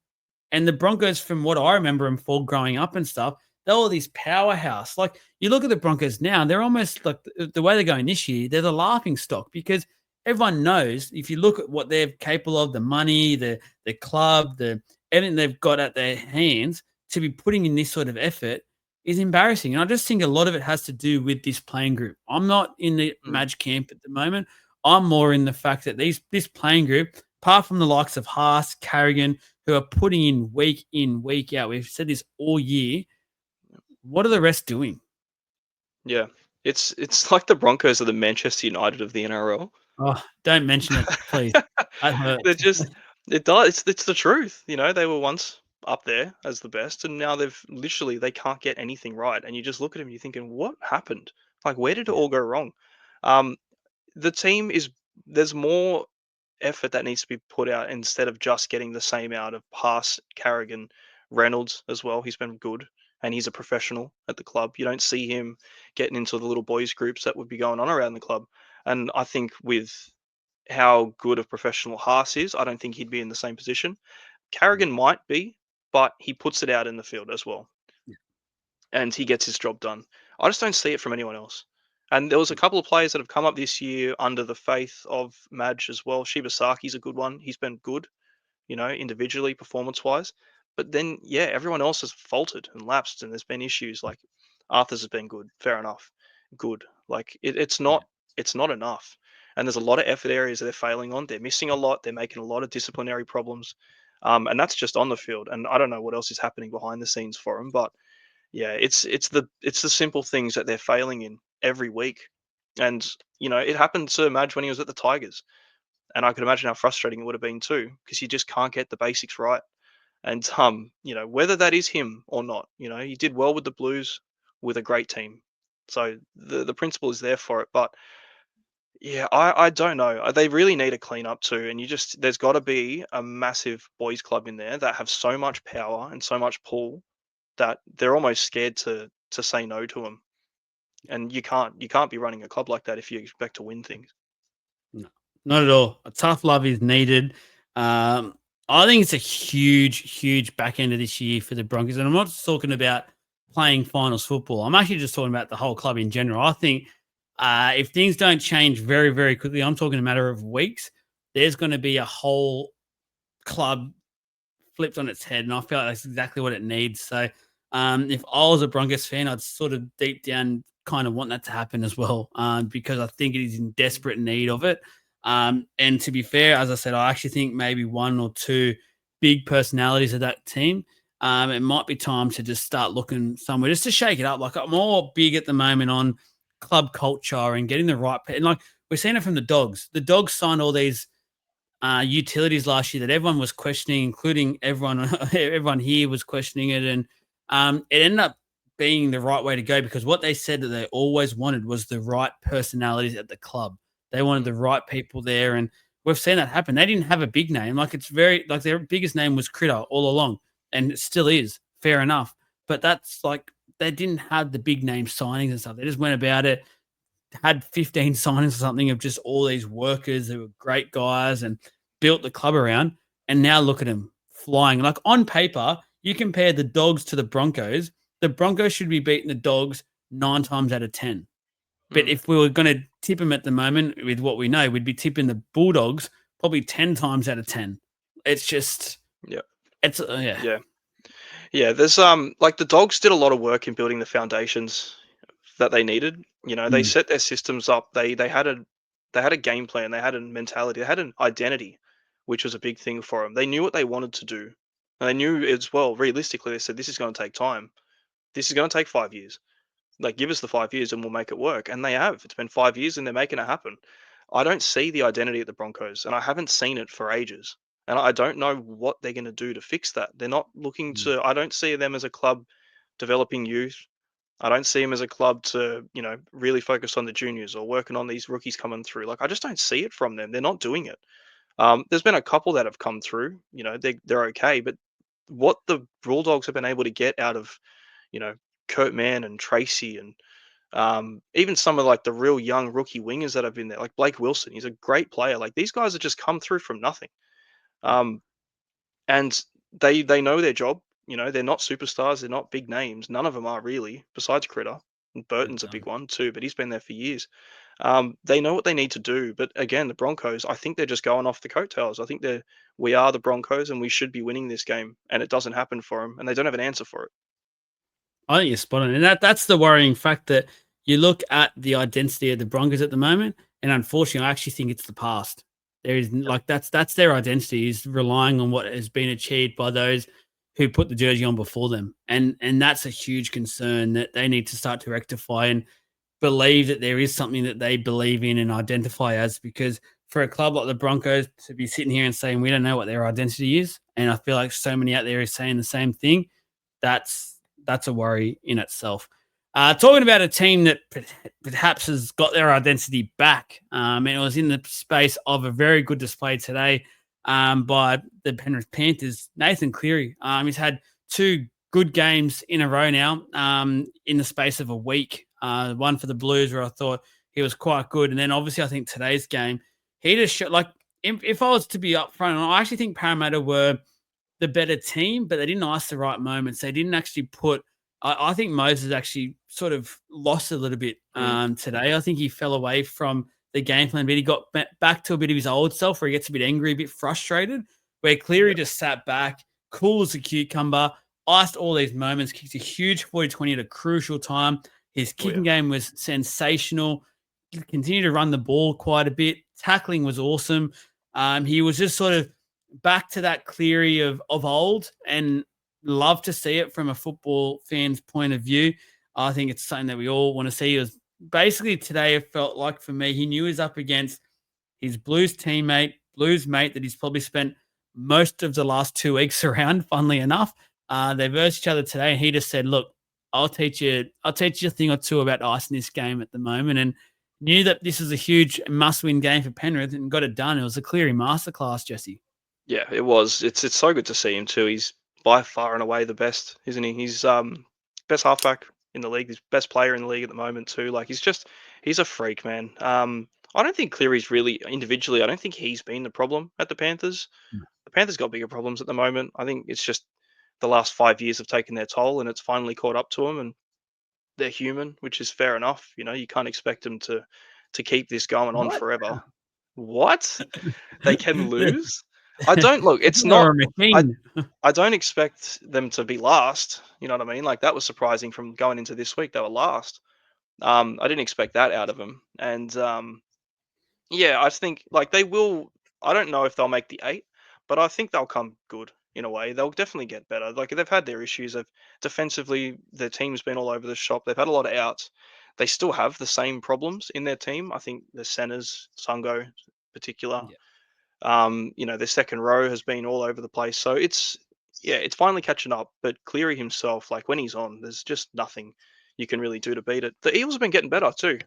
[SPEAKER 1] And the Broncos, from what I remember them for growing up and stuff, they're all these powerhouse. Like, you look at the Broncos now, they're almost like the way they're going this year, they're the laughing stock, because everyone knows if you look at what they're capable of, the money, the club, everything they've got at their hands to be putting in this sort of effort, is embarrassing. And I just think a lot of it has to do with this playing group. I'm not in the
[SPEAKER 2] Mm.
[SPEAKER 1] Madge camp at the moment. I'm more in the fact that this playing group, apart from the likes of Haas, Carrigan, who are putting in, week out, we've said this all year. What are the rest doing?
[SPEAKER 2] Yeah, it's like the Broncos are the Manchester United of the NRL.
[SPEAKER 1] Oh, don't mention it, please. That
[SPEAKER 2] They're
[SPEAKER 1] hurts.
[SPEAKER 2] just it does. It's the truth. You know, they were once up there as the best, and now they can't get anything right. And you just look at them, and you're thinking, what happened? Like, where did it
[SPEAKER 1] Yeah,
[SPEAKER 2] all go wrong? Um, the team is there's more effort that needs to be put out instead of just getting the same out of Pass, Carrigan, Reynolds as well. He's been good and he's a professional at the club. You don't see him getting into the little boys groups that would be going on around the club. And I think with how good a professional Haas is, I don't think he'd be in the same position. Carrigan might be, but he puts it out in the field as well
[SPEAKER 1] yeah,
[SPEAKER 2] and he gets his job done. I just don't see it from anyone else. And there was a couple of players that have come up this year under the faith of Madge as well. Shibasaki's a good one. He's been good, you know, individually, performance wise. But then, yeah, everyone else has faltered and lapsed, and there's been issues. Like Arthur's has been good, fair enough, good. Like
[SPEAKER 1] yeah.
[SPEAKER 2] it's not enough. And there's a lot of effort areas that they're failing on. They're missing a lot. They're making a lot of disciplinary problems, and that's just on the field. And I don't know what else is happening behind the scenes for them, but yeah, it's the simple things that they're failing in every week. And, you know, it happened to Madge when he was at the Tigers. And I could imagine how frustrating it would have been too, because you just can't get the basics right. And you know, whether that is him or not, you know, he did well with the Blues with a great team. So the principle is there for it. But yeah, I don't know. They really need a clean up too. And there's gotta be a massive boys club in there that have so much power and so much pull that they're almost scared to say no to them. And you can't be running a club like that if you expect to win things.
[SPEAKER 1] No, not at all. A tough love is needed. Um, I think it's a huge, huge back end of this year for the Broncos. And I'm not just talking about playing finals football. I'm actually just talking about the whole club in general. I think if things don't change very, very quickly, I'm talking a matter of weeks, there's going to be a whole club flipped on its head, and I feel like that's exactly what it needs. So, if I was a Broncos fan, I'd sort of deep down kind of want that to happen as well, because I think it is in desperate need of it. And to be fair, as I said, I actually think maybe one or two big personalities of that team. It might be time to just start looking somewhere just to shake it up. Like I'm more big at the moment on club culture and getting the right. And like we're seeing it from the Dogs. The Dogs signed all these utilities last year that everyone was questioning, including everyone everyone here was questioning it, and it ended up being the right way to go because what they said that they always wanted was the right personalities at the club. They wanted
[SPEAKER 2] Mm,
[SPEAKER 1] the right people there, and we've seen that happen. They didn't have a big name, like it's very like their biggest name was Critter all along, and it still is. Fair enough, but that's like they didn't have the big name signings and stuff. They just went about it had 15 signings or something of just all these workers who were great guys and built the club around. And now look at them flying. Like on paper, you compare the Dogs to the Broncos. The Broncos should be beating the Dogs 9 times out of 10. But
[SPEAKER 2] mm,
[SPEAKER 1] if we were going to tip them at the moment with what we know, we'd be tipping the Bulldogs probably 10 times out of 10. It's just,
[SPEAKER 2] yeah,
[SPEAKER 1] yeah.
[SPEAKER 2] yeah, yeah. There's like the Dogs did a lot of work in building the foundations that they needed. You know, they
[SPEAKER 1] Mm,
[SPEAKER 2] set their systems up. They had a game plan. They had a mentality. They had an identity, which was a big thing for them. They knew what they wanted to do, and they knew as well. Realistically, they said this is going to take time. This is going to take 5 years. Like, give us the 5 years and we'll make it work. And they have. It's been 5 years and they're making it happen. I don't see the identity at the Broncos, and I haven't seen it for ages. And I don't know what they're going to do to fix that. They're not looking
[SPEAKER 1] mm,
[SPEAKER 2] to. I don't see them as a club developing youth. I don't see them as a club to, you know, really focus on the juniors or working on these rookies coming through. Like, I just don't see it from them. They're not doing it. There's been a couple that have come through. You know, they're okay, but what the Bulldogs have been able to get out of, you know, Kurt Mann and Tracy and even some of like the real young rookie wingers that have been there, like Blake Wilson, he's a great player. Like these guys have just come through from nothing, um, and they know their job. You know, they're not superstars, they're not big names. None of them are really, besides Critter. And
[SPEAKER 1] good
[SPEAKER 2] Burton's a big
[SPEAKER 1] done.
[SPEAKER 2] one too, but he's been there for years. They know what they need to do, but again, the Broncos, I think they're just going off the coattails. I think we are the Broncos, and we should be winning this game, and it doesn't happen for them, and they don't have an answer for it.
[SPEAKER 1] I think you're spot on. And that's the worrying fact that you look at the identity of the Broncos at the moment, and unfortunately, I actually think it's the past. There is like that's their identity is relying on what has been achieved by those who put the jersey on before them. And that's a huge concern that they need to start to rectify and believe that there is something that they believe in and identify as, because for a club like the Broncos to be sitting here and saying we don't know what their identity is, and I feel like so many out there are saying the same thing, that's a worry in itself. Talking about a team that perhaps has got their identity back, and it was in the space of a very good display today by the Penrith Panthers. Nathan Cleary, he's had two good games in a row now in the space of a week. One for the Blues where I thought he was quite good, and then obviously I think today's game he just showed, like, if I was to be upfront, I actually think Parramatta were the better team, but they didn't ice the right moments. They didn't actually put. I think Moses actually sort of lost a little bit today. I think he fell away from the game plan, but he got back to a bit of his old self where he gets a bit angry, a bit frustrated, where Cleary just sat back, cool as a cucumber, iced all these moments, kicked a huge 40-20 at a crucial time. His kicking game was sensational. He continued to run the ball quite a bit. Tackling was awesome. He was just sort of back to that Cleary of old, and love to see it from a football fan's point of view. I think it's something that we all want to see. It was basically today, it felt like for me, he knew he was up against his Blues teammate, Blues mate that he's probably spent most of the last 2 weeks around, funnily enough. They versed each other today, and he just said, look, I'll teach you a thing or two about ice in this game at the moment. And knew that this was a huge must-win game for Penrith and got it done. It was a Cleary masterclass, Jesse.
[SPEAKER 2] Yeah, it was. It's so good to see him too. He's by far and away the best, isn't he? He's best halfback in the league. He's best player in the league at the moment too. Like he's a freak, man. I don't think Cleary's really individually. I don't think he's been the problem at the Panthers. The Panthers got bigger problems at the moment. I think it's just the last 5 years have taken their toll, and it's finally caught up to them. And they're human, which is fair enough. You know, you can't expect them to keep this going on
[SPEAKER 1] What?
[SPEAKER 2] forever. What? They can lose? I don't look, it's
[SPEAKER 1] Or
[SPEAKER 2] not
[SPEAKER 1] a
[SPEAKER 2] I
[SPEAKER 1] machine.
[SPEAKER 2] I don't expect them to be last, you know what I mean? Like, that was surprising from going into this week, they were last. I didn't expect that out of them, and, yeah, I think, like, they will. I don't know if they'll make the 8, but I think they'll come good in a way. They'll definitely get better. Like, they've had their issues. Defensively, their team's been all over the shop. They've had a lot of outs. They still have the same problems in their team. I think the centers, Sungo in particular,
[SPEAKER 1] Yeah.
[SPEAKER 2] their second row has been all over the place. So it's finally catching up. But Cleary himself, like, when he's on, there's just nothing you can really do to beat it. The Eels have been getting better too.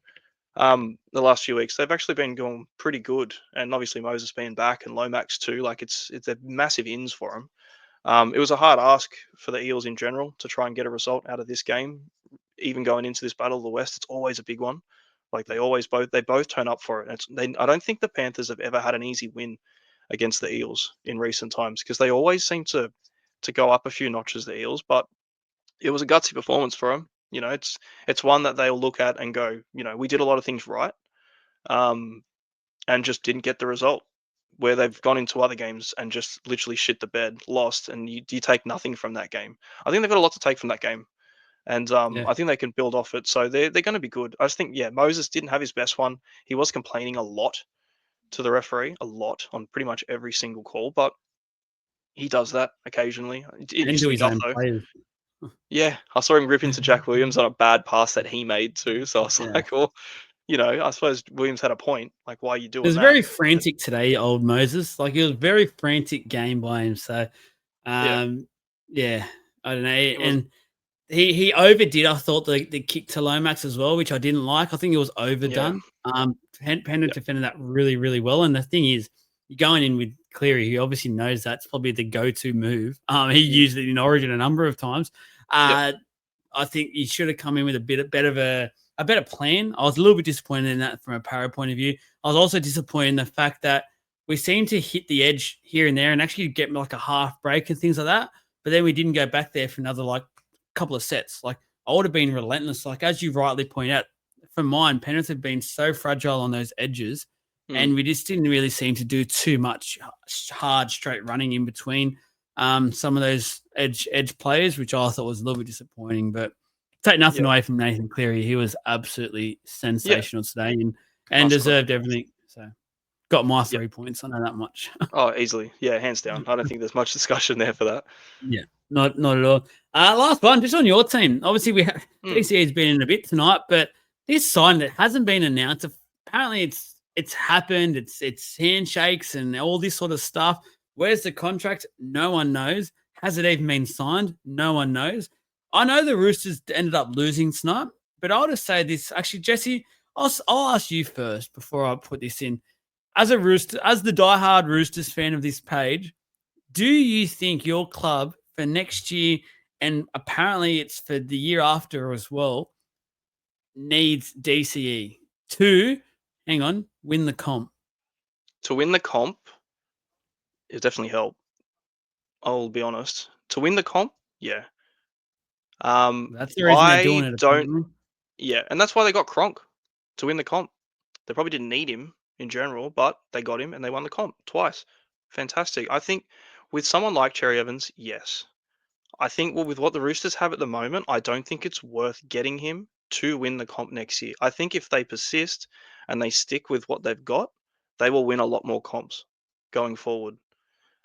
[SPEAKER 2] The last few weeks, they've actually been going pretty good, and obviously Moses being back and Lomax too. Like, it's a massive ins for them. It was a hard ask for the Eels in general to try and get a result out of this game. Even going into this Battle of the West, it's always a big one. Like, they both turn up for it. I don't think the Panthers have ever had an easy win against the Eels in recent times, because they always seem to go up a few notches, the Eels. But it was a gutsy performance for them. You know, it's one that they'll look at and go, we did a lot of things right, um, and just didn't get the result. Where they've gone into other games and just literally shit the bed, lost, and you take nothing from that game. I think they've got a lot to take from that game, and
[SPEAKER 1] Yeah.
[SPEAKER 2] I think they can build off it. So they're going to be good. I just think, yeah, Moses didn't have his best one. He was complaining a lot to the referee, a lot on pretty much every single call, but he does that occasionally. It
[SPEAKER 1] And
[SPEAKER 2] used
[SPEAKER 1] to
[SPEAKER 2] to be
[SPEAKER 1] his
[SPEAKER 2] Duff
[SPEAKER 1] own
[SPEAKER 2] though.
[SPEAKER 1] players.
[SPEAKER 2] Yeah, I saw him rip into Jack Williams on a bad pass that he made too. So I was
[SPEAKER 1] Yeah.
[SPEAKER 2] like, well, I suppose Williams had a point. Like, why are you
[SPEAKER 1] It
[SPEAKER 2] doing
[SPEAKER 1] was
[SPEAKER 2] that?
[SPEAKER 1] very frantic today, old Moses. Like, it was very frantic game by him. So,
[SPEAKER 2] Yeah,
[SPEAKER 1] um, yeah, I don't know.
[SPEAKER 2] it was.
[SPEAKER 1] And he overdid, I thought, the kick to Lomax as well, which I didn't like. I think it was
[SPEAKER 2] Yeah,
[SPEAKER 1] overdone. Penrith
[SPEAKER 2] yeah,
[SPEAKER 1] defended that really, really well. And the thing is, you're going in with Cleary, who obviously knows that's probably the go-to move. He
[SPEAKER 2] mm,
[SPEAKER 1] used it in Origin a number of times.
[SPEAKER 2] yep,
[SPEAKER 1] I think he should have come in with a bit of a better plan. I was a little bit disappointed in that from a Para point of view. I was also disappointed in the fact that we seemed to hit the edge here and there and actually get like a half break and things like that. But then we didn't go back there for another like couple of sets. Like, I would have been relentless. Like, as you rightly point out, for mine, Penrith have been so fragile on those edges,
[SPEAKER 2] mm,
[SPEAKER 1] and we just didn't really seem to do too much hard straight running in between some of those edge players, which I thought was a little bit disappointing. But take nothing away from Nathan Cleary. He was absolutely sensational today and deserved everything. So got my 3 points. I know that much.
[SPEAKER 2] Oh, easily. Yeah, hands down. I don't think there's much discussion there for that.
[SPEAKER 1] Yeah, not at all. Last one, just on your team. Obviously, we have DCE's been in a bit tonight, but this sign that hasn't been announced. Apparently, it's happened. It's handshakes and all this sort of stuff. Where's the contract? No one knows. Has it even been signed? No one knows. I know the Roosters ended up losing tonight, but I'll just say this. Actually, Jesse, I'll ask you first before I put this in. As a Rooster, as the diehard Roosters fan of this page, do you think your club for next year, and apparently it's for the year after as well, needs DCE to, win the comp?
[SPEAKER 2] To win the comp, it definitely help. I'll be honest. To win the comp, yeah.
[SPEAKER 1] That's the reason they're doing it.
[SPEAKER 2] Don't. Yeah, and that's why they got Cronk to win the comp. They probably didn't need him in general, but they got him and they won the comp twice. Fantastic. I think with someone like Cherry Evans, yes. I think with what the Roosters have at the moment, I don't think it's worth getting him to win the comp next year. I think if they persist and they stick with what they've got, they will win a lot more comps going forward.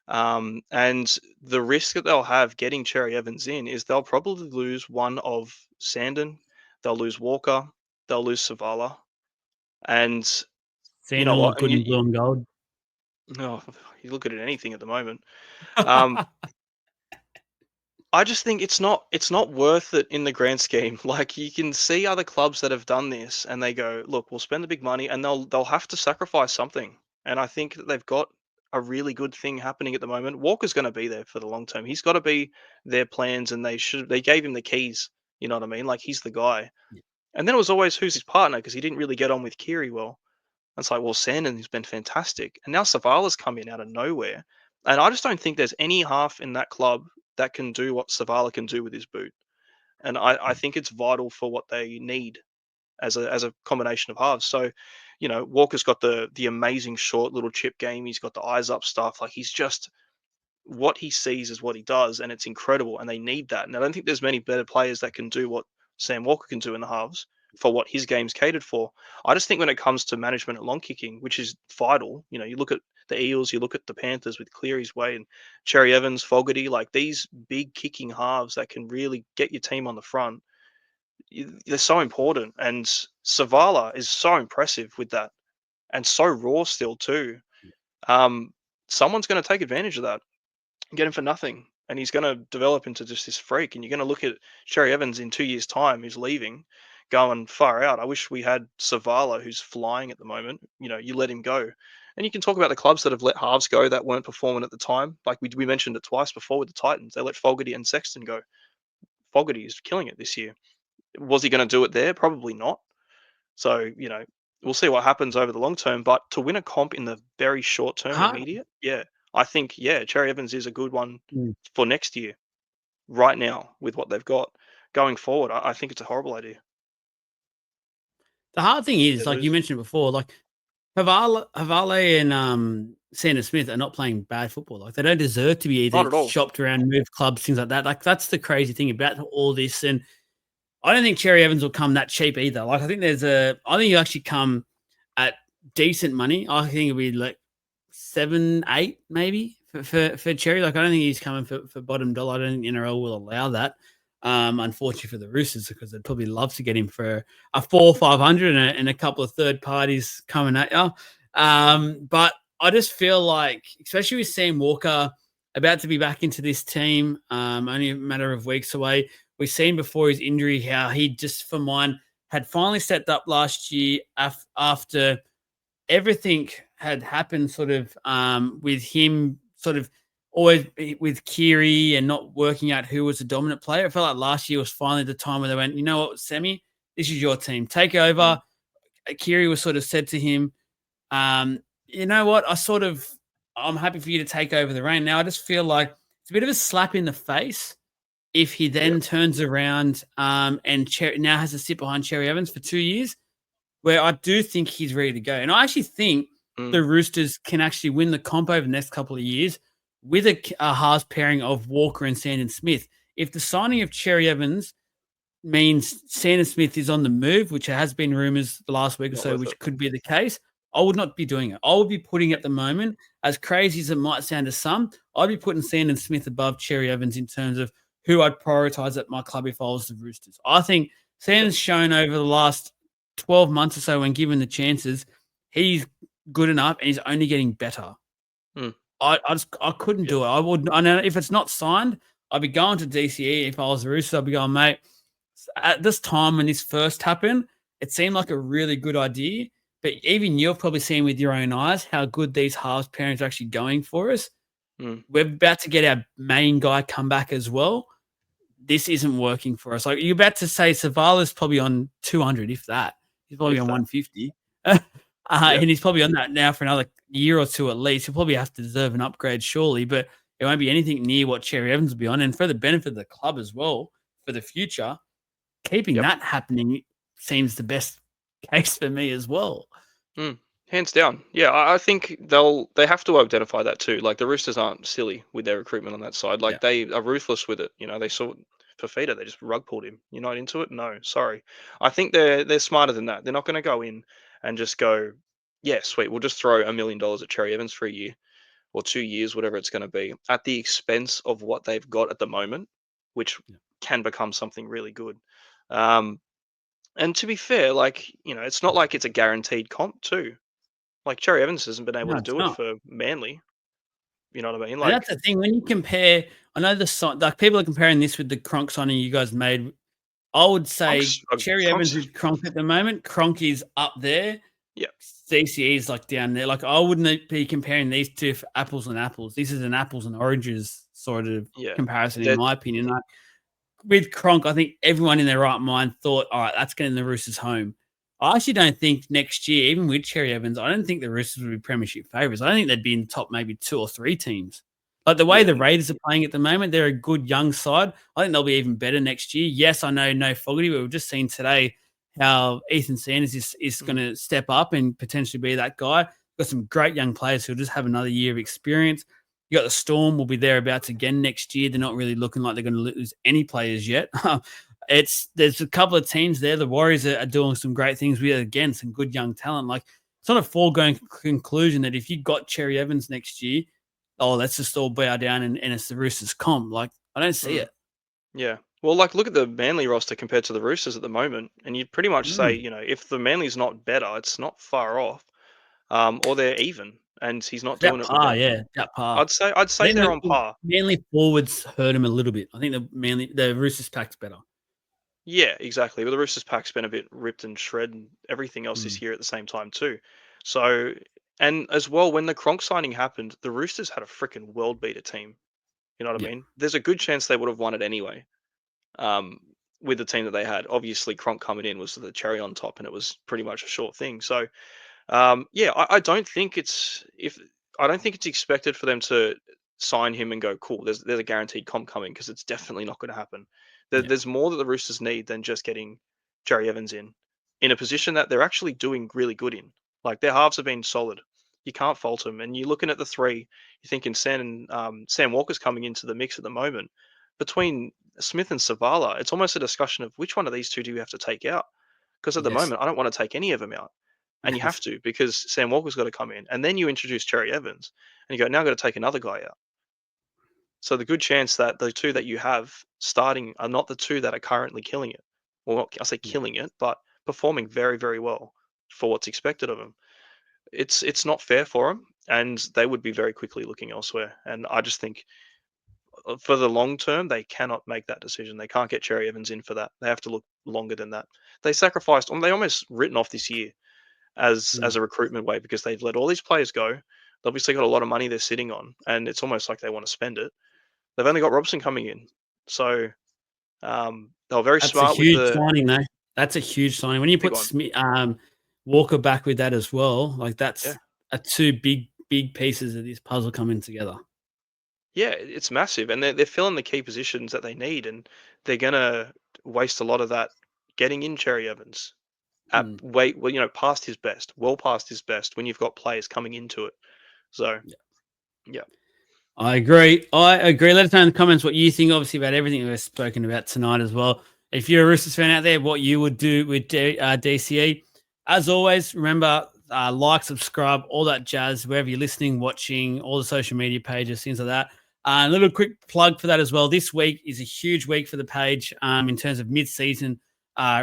[SPEAKER 2] And the risk that they'll have getting Cherry Evans in is they'll probably lose one of Sandon, they'll lose Walker, they'll lose Savala, and
[SPEAKER 1] Sandon
[SPEAKER 2] you know what?
[SPEAKER 1] good in blue and gold.
[SPEAKER 2] No, you look at anything at the moment. I just think it's not worth it in the grand scheme. Like you can see other clubs that have done this, and they go, look, we'll spend the big money, and they'll have to sacrifice something. And I think that they've got a really good thing happening at the moment. Walker's going to be there for the long term. He's got to be their plans, and they gave him the keys. You know what I mean? Like he's the guy. And then it was always who's his partner because he didn't really get on with Cleary well. It's like, well, Sandon's been fantastic. And now Savala's come in out of nowhere. And I just don't think there's any half in that club that can do what Savala can do with his boot. And I think it's vital for what they need as a combination of halves. So, you know, Walker's got the amazing short little chip game. He's got the eyes up stuff. Like he's just what he sees is what he does, and it's incredible. And they need that. And I don't think there's many better players that can do what Sam Walker can do in the halves for what his game's catered for. I just think when it comes to management and long kicking, which is vital, you know, you look at the Eels, you look at the Panthers with Cleary's way and Cherry Evans, Fogarty, like these big kicking halves that can really get your team on the front. They're so important. And Savala is so impressive with that and so raw still too. Someone's going to take advantage of that, get him for nothing, and he's going to develop into just this freak. And you're going to look at Cherry Evans in 2 years' time, who's leaving, going far out. I wish we had Savala, who's flying at the moment. You know, you let him go. And you can talk about the clubs that have let halves go that weren't performing at the time. Like we mentioned it twice before with the Titans. They let Fogarty and Sexton go. Fogarty is killing it this year. Was he going to do it there? Probably not. So, you know, we'll see what happens over the long term. But to win a comp in the very short term, immediate, yeah, I think, Cherry Evans is a good one for next year. Right now, with what they've got going forward, I think it's a horrible idea.
[SPEAKER 1] The hard thing is, like you mentioned before, like Havale and Sandon Smith are not playing bad football. Like they don't deserve to be either shopped around, moved clubs, things like that. Like that's the crazy thing about all this. And I don't think Cherry Evans will come that cheap either. Like I think he'll actually come at decent money. I think it'll be like 7, 8 maybe for Cherry. Like I don't think he's coming for bottom dollar. I don't think the NRL will allow that. Unfortunately for the Roosters, because they'd probably love to get him for a 4 or 500 and a couple of third parties coming at you. But I just feel like, especially with Sam Walker about to be back into this team, only a matter of weeks away. We've seen before his injury how he just, for mine, had finally stepped up last year after everything had happened sort of with him sort of always with Cleary and not working out who was the dominant player. I felt like last year was finally the time where they went, you know what, Sammy, this is your team. Take over. Cleary was sort of said to him, you know what, I'm happy for you to take over the reign. Now I just feel like it's a bit of a slap in the face if he then turns around and now has to sit behind Cherry Evans for 2 years, where I do think he's ready to go. And I actually think the Roosters can actually win the comp over the next couple of years with a halves pairing of Walker and Sandon Smith. If the signing of Cherry Evans means Sandon Smith is on the move, which has been rumours the last week or
[SPEAKER 2] Not
[SPEAKER 1] so,
[SPEAKER 2] worth
[SPEAKER 1] which
[SPEAKER 2] it.
[SPEAKER 1] could be the case, I would not be doing it. I would be putting at the moment, as crazy as it might sound to some, I'd be putting Sandon Smith above Cherry Evans in terms of who I'd prioritise at my club if I was the Roosters. I think Sandon's shown over the last 12 months or so, when given the chances, he's good enough and he's only getting better.
[SPEAKER 2] Mm.
[SPEAKER 1] I couldn't
[SPEAKER 2] Yeah.
[SPEAKER 1] do it. I would. I know if it's not signed, I'd be going to DCE. If I was the Roosters, I'd be going, mate. At this time when this first happened, it seemed like a really good idea. But even you've probably seen with your own eyes how good these halves pairings are actually going for us.
[SPEAKER 2] Mm.
[SPEAKER 1] We're about to get our main guy come back as well. This isn't working for us. Like you're about to say, Savala's probably on 200, if that. He's probably
[SPEAKER 2] If
[SPEAKER 1] on
[SPEAKER 2] that.
[SPEAKER 1] 150.
[SPEAKER 2] Yeah.
[SPEAKER 1] And he's probably on that now for another year or two at least. He'll probably have to deserve an upgrade, surely, but it won't be anything near what Cherry Evans will be on. And for the benefit of the club as well, for the future, keeping
[SPEAKER 2] Yep.
[SPEAKER 1] that happening seems the best case for me as well.
[SPEAKER 2] Mm. Hands down. Yeah, I think they have to identify that too. Like the Roosters aren't silly with their recruitment on that side.
[SPEAKER 1] Yeah.
[SPEAKER 2] Like they are ruthless with it. They saw Fafita, they just rug pulled him. You're not into it? No, sorry. I think they're smarter than that. They're not going to go in and just go, yeah, sweet, we'll just throw $1 million at Cherry Evans for a year or 2 years, whatever it's going to be, at the expense of what they've got at the moment, which
[SPEAKER 1] Yeah.
[SPEAKER 2] can become something really good. And to be fair, like, it's not like it's a guaranteed comp too. Like Cherry Evans hasn't been able
[SPEAKER 1] No,
[SPEAKER 2] to
[SPEAKER 1] it's
[SPEAKER 2] do it
[SPEAKER 1] not.
[SPEAKER 2] for Manly. You know what I mean?
[SPEAKER 1] And
[SPEAKER 2] Like,
[SPEAKER 1] that's the thing. When you compare, I know like people are comparing this with the Cronk signing you guys made. I would say Cherry Evans
[SPEAKER 2] Kronk's
[SPEAKER 1] with Cronk at the moment. Cronk is up there.
[SPEAKER 2] yeah,
[SPEAKER 1] CCE is like down there. Like I wouldn't be comparing these two for apples and apples. This is an apples and oranges sort of
[SPEAKER 2] yeah.
[SPEAKER 1] comparison, in
[SPEAKER 2] That
[SPEAKER 1] my opinion. Like with Cronk, I think everyone in their right mind thought, all right, that's getting the Roosters home. I actually don't think next year, even with Cherry Evans, I don't think the Roosters would be premiership favourites. I don't think they'd be in the top maybe 2 or 3 teams. Like the way
[SPEAKER 2] yeah,
[SPEAKER 1] the Raiders are playing at the moment, they're a good young side. I think they'll be even better next year. Yes, I know no Fogarty, but we've just seen today how Ethan Sanders is going to step up and potentially be that guy. Got some great young players who'll just have another year of experience. You got the Storm will be thereabouts again next year. They're not really looking like they're going to lose any players yet. There's a couple of teams there. The Warriors are doing some great things with, again, some good young talent. Like it's not a foregone conclusion that if you got Cherry Evans next year, oh, let's just all bow down and it's the Roosters comp. Like I don't see
[SPEAKER 2] mm,
[SPEAKER 1] it.
[SPEAKER 2] yeah. Well, like look at the Manly roster compared to the Roosters at the moment, and you'd pretty much say,
[SPEAKER 1] Mm.
[SPEAKER 2] if the Manly's not better, it's not far off, or they're even, and he's not
[SPEAKER 1] It's that
[SPEAKER 2] doing it with
[SPEAKER 1] par,
[SPEAKER 2] them.
[SPEAKER 1] yeah, that par.
[SPEAKER 2] I'd
[SPEAKER 1] I
[SPEAKER 2] say
[SPEAKER 1] think
[SPEAKER 2] they're on
[SPEAKER 1] the
[SPEAKER 2] par.
[SPEAKER 1] Manly forwards hurt him a little bit. I think the Roosters pack's better.
[SPEAKER 2] Yeah, exactly. But the Roosters pack's been a bit ripped and shred and everything else
[SPEAKER 1] Mm.
[SPEAKER 2] this year at the same time too. So, and as well, when the Cronk signing happened, the Roosters had a freaking world beater team. You know what I
[SPEAKER 1] Yeah.
[SPEAKER 2] mean? There's a good chance they would have won it anyway. Um, with the team that they had, obviously Cronk coming in was the cherry on top, and it was pretty much a short thing. So, yeah, I don't think I don't think it's expected for them to sign him and go, cool. There's a guaranteed comp coming because it's definitely not going to happen.
[SPEAKER 1] Yeah.
[SPEAKER 2] There's more that the Roosters need than just getting Jerry Evans in a position that they're actually doing really good in. Like their halves have been solid. You can't fault them. And you're looking at the three. You're thinking Sam Walker's coming into the mix at the moment. Between Smith and Savala, it's almost a discussion of which one of these two do you have to take out? Because at the
[SPEAKER 1] Yes.
[SPEAKER 2] moment, I don't want to take any of them out. And you have to because Sam Walker's got to come in. And then you introduce Cherry Evans and you go, now I've got to take another guy out. So the good chance that the two that you have starting are not the two that are currently killing it. Well, I say
[SPEAKER 1] Yeah.
[SPEAKER 2] killing it, but performing very, very well for what's expected of them. It's not fair for them, and they would be very quickly looking elsewhere. And I just think for the long term, they cannot make that decision. They can't get Cherry Evans in for that. They have to look longer than that. They sacrificed, they almost written off this year as
[SPEAKER 1] Mm.
[SPEAKER 2] a recruitment way because they've let all these players go. They obviously got a lot of money they're sitting on, and it's almost like they want to spend it. They've only got Robson coming in, so they were very
[SPEAKER 1] That's a
[SPEAKER 2] smart with
[SPEAKER 1] huge
[SPEAKER 2] the
[SPEAKER 1] signing, though. That's a huge signing. When you
[SPEAKER 2] big
[SPEAKER 1] put
[SPEAKER 2] one.
[SPEAKER 1] Walker back with that as well, like
[SPEAKER 2] Yeah,
[SPEAKER 1] that's a two big pieces of this puzzle coming together.
[SPEAKER 2] yeah, it's massive, and they're filling the key positions that they need, and they're gonna waste a lot of that getting in Cherry Evans at
[SPEAKER 1] Mm.
[SPEAKER 2] well, past his best, well past his best when you've got players coming into it. So
[SPEAKER 1] Yeah.
[SPEAKER 2] yeah,
[SPEAKER 1] I agree. I agree. Let us know in the comments what you think, obviously, about everything we've spoken about tonight as well. if you're a Roosters fan out there, what you would do with DCE. As always, remember, like, subscribe, all that jazz, wherever you're listening, watching, all the social media pages, things like that. A little quick plug for that as well. This week is a huge week for the page in terms of mid-season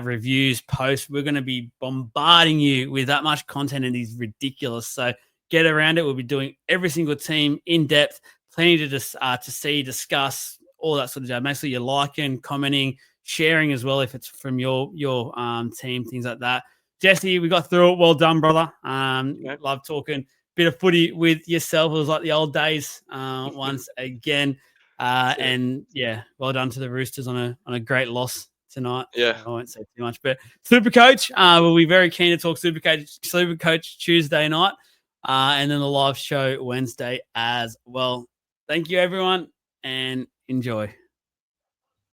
[SPEAKER 1] reviews, posts. We're going to be bombarding you with that much content, and it is ridiculous. So get around it. We'll be doing every single team in depth, plenty to see, discuss, all that sort of jazz. Make sure you're liking, commenting, sharing as well if it's from your team, things like that. Jesse, we got through it. Well done, brother. Love talking bit of footy with yourself. It was like the old days once again. And yeah, well done to the Roosters on a great loss tonight.
[SPEAKER 2] Yeah,
[SPEAKER 1] I won't say too much, but Super Coach, we'll be very keen to talk Super Coach Tuesday night, and then the live show Wednesday as well. Thank you, everyone, and enjoy.